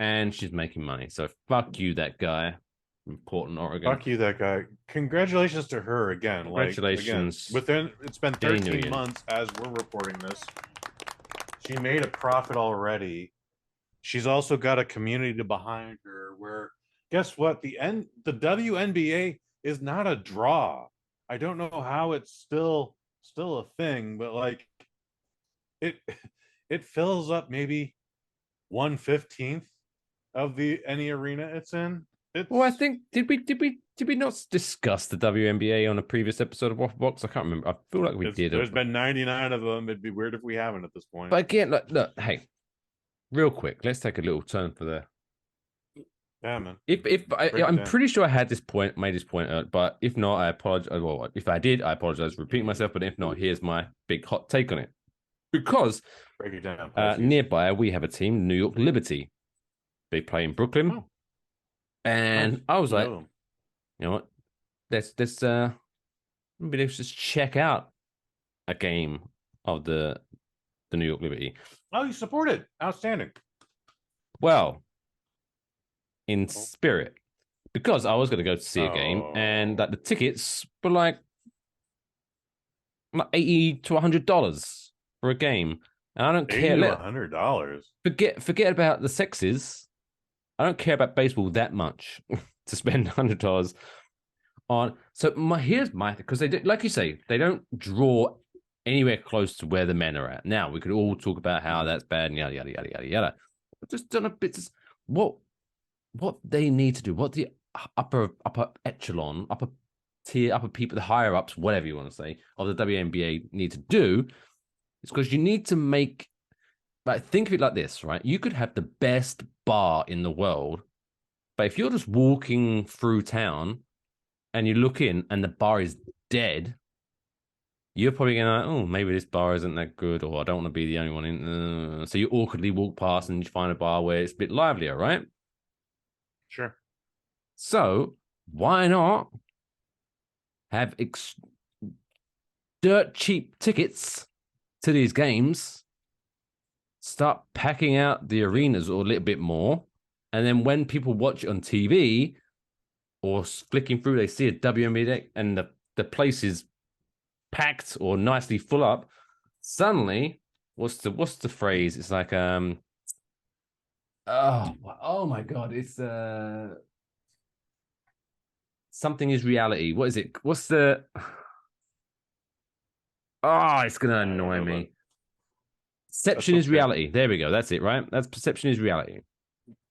And she's making money. So fuck you, that guy from Portland, Oregon. Fuck you, that guy. Congratulations to her again. Congratulations. It's been 13 months as we're reporting this. She made a profit already. She's also got a community behind her where, guess what? The WNBA is not a draw. I don't know how it's still a thing, but like it fills up maybe 1/15 of any arena it's in. Well, I think did we not discuss the WNBA on a previous episode of Waffle Box? I can't remember. I feel like we did. There's been 99 of them. It'd be weird if we haven't at this point. But again, look, hey, real quick, let's take a little turn for the. Yeah, man. I'm pretty sure I had made this point, but if not, I apologize. Well, if I did, I apologize for repeating myself. But if not, here's my big hot take on it. Because break it down. Nearby, we have a team, New York Liberty. They play in Brooklyn, and I was like, you know what? Let's maybe let's just check out a game of the New York Liberty. Oh, you support it? Outstanding. Well, in spirit, because I was going to go to see a game, and that the tickets were like $80 to $100 for a game, and I don't care. $100. Forget about the sexes. I don't care about baseball that much to spend $100 on. So here's my, because they like you say, they don't draw anywhere close to where the men are at. Now we could all talk about how that's bad and yada yada yada yada yada. But just done a bit. What they need to do, what the upper echelon, upper tier, upper people, the higher ups, whatever you want to say, of the WNBA need to do, is because you need to make. Like, think of it like this, right? You could have the best bar in the world, but if you're just walking through town and you look in and the bar is dead, you're probably going to, oh, maybe this bar isn't that good, or I don't want to be the only one in. So you awkwardly walk past and you find a bar where it's a bit livelier, right? Sure. So why not have dirt cheap tickets to these games? Start packing out the arenas a little bit more. And then when people watch it on TV or flicking through, they see a WNBA and the place is packed or nicely full up. Suddenly, what's the phrase? It's like, oh my God. It's, something is reality. What is it? What's the, it's going to annoy me. Perception is reality. There we go. That's it, right? That's perception is reality.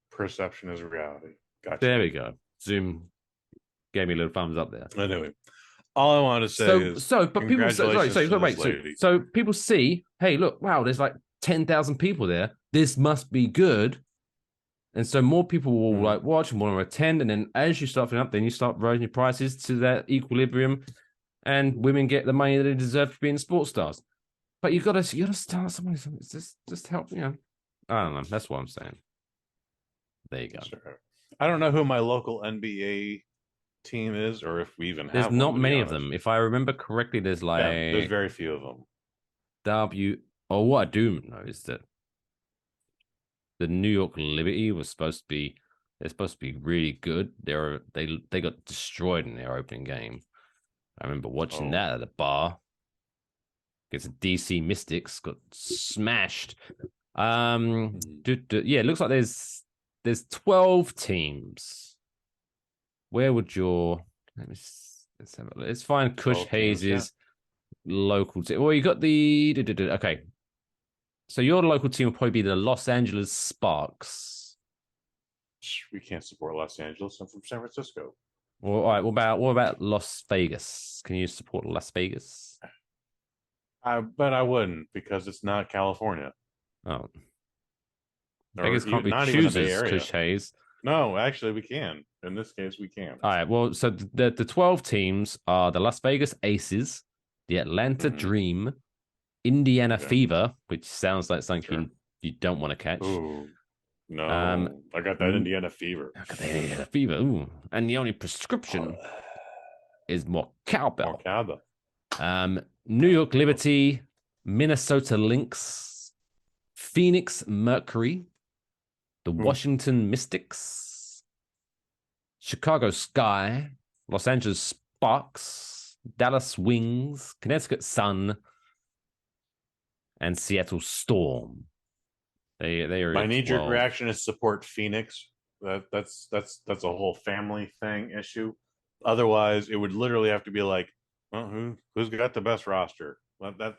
Perception is reality. Gotcha. There we go. Zoom gave me a little thumbs up there. Anyway, all I want to say is but people so people see, hey, look, wow, there's like 10,000 people there. This must be good. And so more people will like watch and want to attend. And then as you start filling up, then you start raising your prices to that equilibrium, and women get the money that they deserve for being sports stars. But you gotta start somewhere. Just help, I don't know. That's what I'm saying. There you go. Sure. I don't know who my local NBA team is, or if we even have. There's not many of them. If I remember correctly, there's there's very few of them. What I do know is that the New York Liberty was supposed to be really good. They got destroyed in their opening game. I remember watching that at the bar. Against the DC Mystics, got smashed. It looks like there's 12 teams. Where would let's have a look. Let's find Kush Hayes' local team. Well, you got okay. So your local team will probably be the Los Angeles Sparks. We can't support Los Angeles. I'm from San Francisco. Well, all right. What about Las Vegas? Can you support Las Vegas? I bet I wouldn't because it's not California. Oh, Or Vegas can't be not even the Bay choosers, Area. Kush Hayes. No, actually, we can. In this case, we can. All right. Well, so the 12 teams are the Las Vegas Aces, the Atlanta Dream, Indiana Fever, which sounds like something you don't want to catch. Ooh, no, I got that Indiana fever. I got that Indiana Fever. Ooh, and the only prescription is more cowbell. More cowbell. New York Liberty, Minnesota Lynx, Phoenix Mercury, the Washington Mystics, Chicago Sky, Los Angeles Sparks, Dallas Wings, Connecticut Sun, and Seattle Storm. They are my knee-jerk reaction is support Phoenix. That's a whole family thing issue. Otherwise, it would literally have to be like, well, who's got the best roster?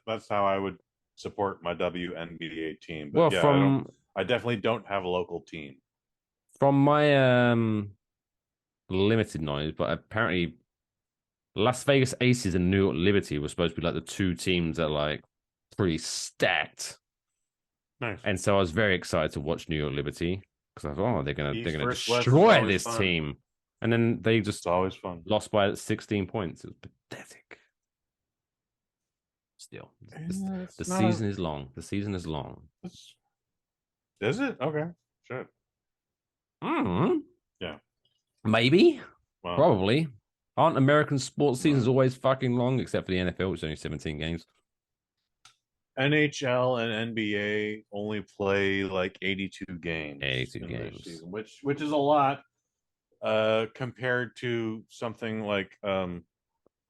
That's how I would support my WNBA team. But I definitely don't have a local team. From my limited knowledge, but apparently Las Vegas Aces and New York Liberty were supposed to be like the two teams that are like pretty stacked. Nice. And so I was very excited to watch New York Liberty because I thought, they're gonna destroy this team. And then they just always fun. Lost by 16 points. It was pathetic. Still, the season is long. The season is long. Is it? Okay. Sure. Yeah. Maybe. Wow. Probably. Aren't American sports seasons always fucking long, except for the NFL, which is only 17 games? NHL and NBA only play like 82 games. 82 games. Season, which is a lot compared to something like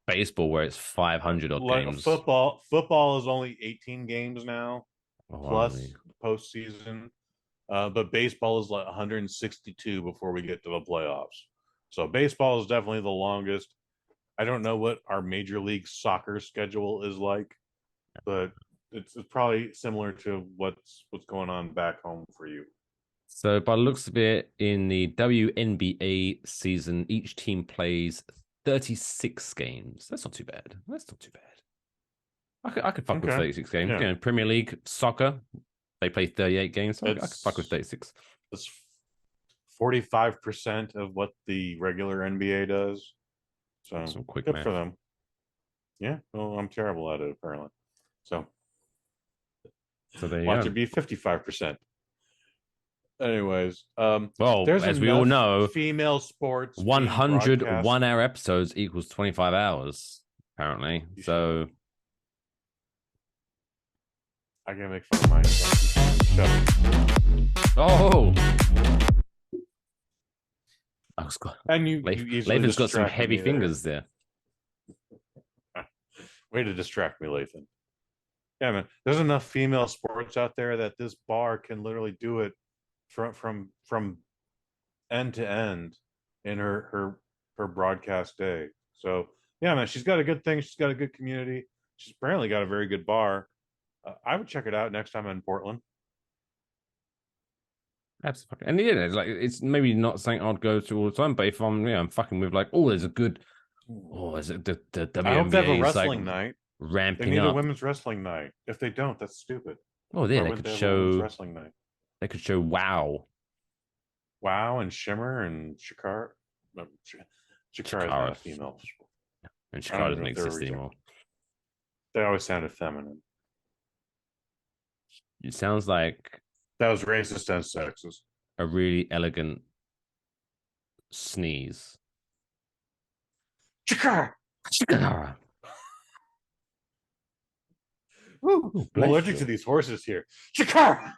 baseball, where it's 500 odd games. Football is only 18 games now, plus postseason. But baseball is like 162 before we get to the playoffs. So baseball is definitely the longest. I don't know what our Major League Soccer schedule is like, but it's probably similar to what's going on back home for you. So by the looks of it, in the WNBA season, each team plays 36 games. That's not too bad. I could fuck with 36 games. Yeah. You know, Premier League soccer, they play 38 games. So I could fuck with 36. It's 45% of what the regular NBA does. So some quick good math for them. Yeah, well, I'm terrible at it apparently. So there you watch go. it be 55%. Anyways, well, there's as we all know, female sports 100 1-hour episodes equals 25 hours, apparently. So I can make fun of mine. Shut up. Oh, and you Lathan's got some heavy fingers there. Way to distract me, Lathan. Yeah, man. There's enough female sports out there that this bar can literally do it from end to end in her broadcast day. So yeah, man, she's got a good thing. She's got a good community. She's apparently got a very good bar. I would check it out next time I'm in Portland. Absolutely. And yeah, like it's maybe not something I'd go to all the time, but if I'm fucking with like, there's a good, is it the WNBA? I hope they have a wrestling night. Ramping They need up. a women's wrestling night. If they don't, that's stupid. Oh, yeah, they could show wrestling night. They could show WoW and Shimmer and Shakara. No, Shakara is not a female. And Shakara doesn't exist anymore. They always sounded feminine. It sounds like that was racist and sexist. A really elegant sneeze. Shakara. Ooh, I'm allergic to these horses here. Shakara.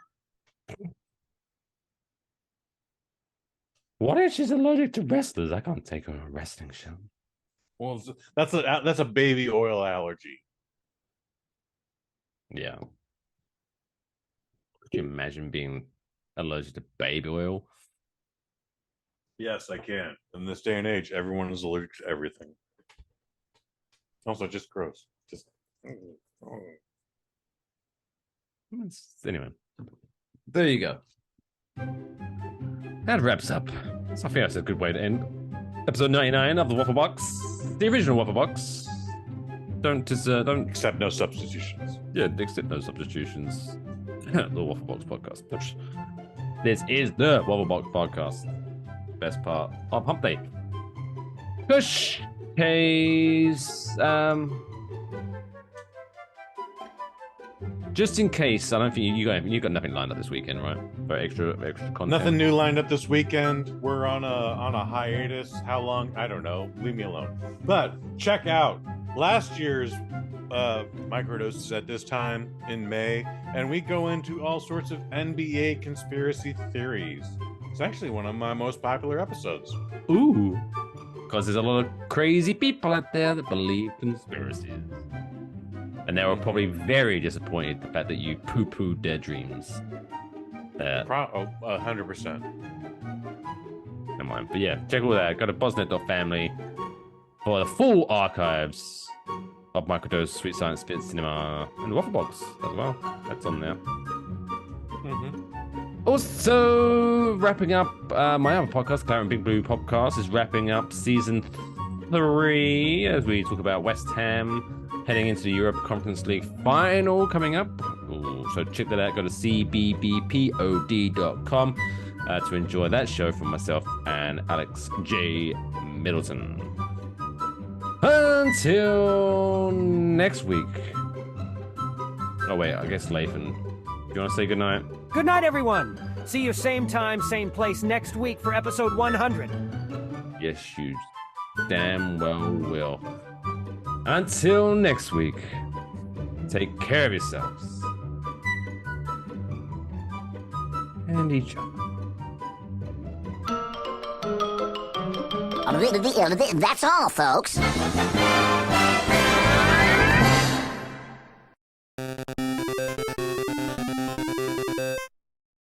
What if she's allergic to wrestlers? I can't take her a wrestling show. Well, that's a baby oil allergy. Yeah. Could you imagine being allergic to baby oil? Yes, I can. In this day and age, everyone is allergic to everything. Also, just gross. Just. Anyway, there you go. That wraps up. So I think that's a good way to end. Episode 99 of the Waffle Box. The original Waffle Box. Don't accept no substitutions. Yeah, accept no substitutions. The Waffle Box podcast. This is the Waffle Box podcast. Best part of Hump Day. Kush case. Just in case, I don't think you got nothing lined up this weekend, right? For extra content. Nothing new lined up this weekend. We're on a hiatus. How long? I don't know. Leave me alone. But check out last year's microdoses at this time in May, and we go into all sorts of NBA conspiracy theories. It's actually one of my most popular episodes. Ooh, because there's a lot of crazy people out there that believe conspiracies. And they were probably very disappointed the fact that you poo-pooed their dreams. 100%. Never mind. But yeah, check all that. Go to bosnet.family for the full archives of Microdose, Sweet Science, Spit Cinema, and Waffle Box as well. That's on there. Also, wrapping up my other podcast, Claret and Big Blue Podcast, is wrapping up season 3 as we talk about West Ham heading into the Europe Conference League final coming up. Ooh, so check that out. Go to cbbpod.com to enjoy that show from myself and Alex J. Middleton. Until next week. Oh wait, I guess Lathan. Do you want to say goodnight? Good night, everyone. See you same time, same place next week for episode 100. Yes, you damn well will. Until next week, take care of yourselves and each other. That's all, folks.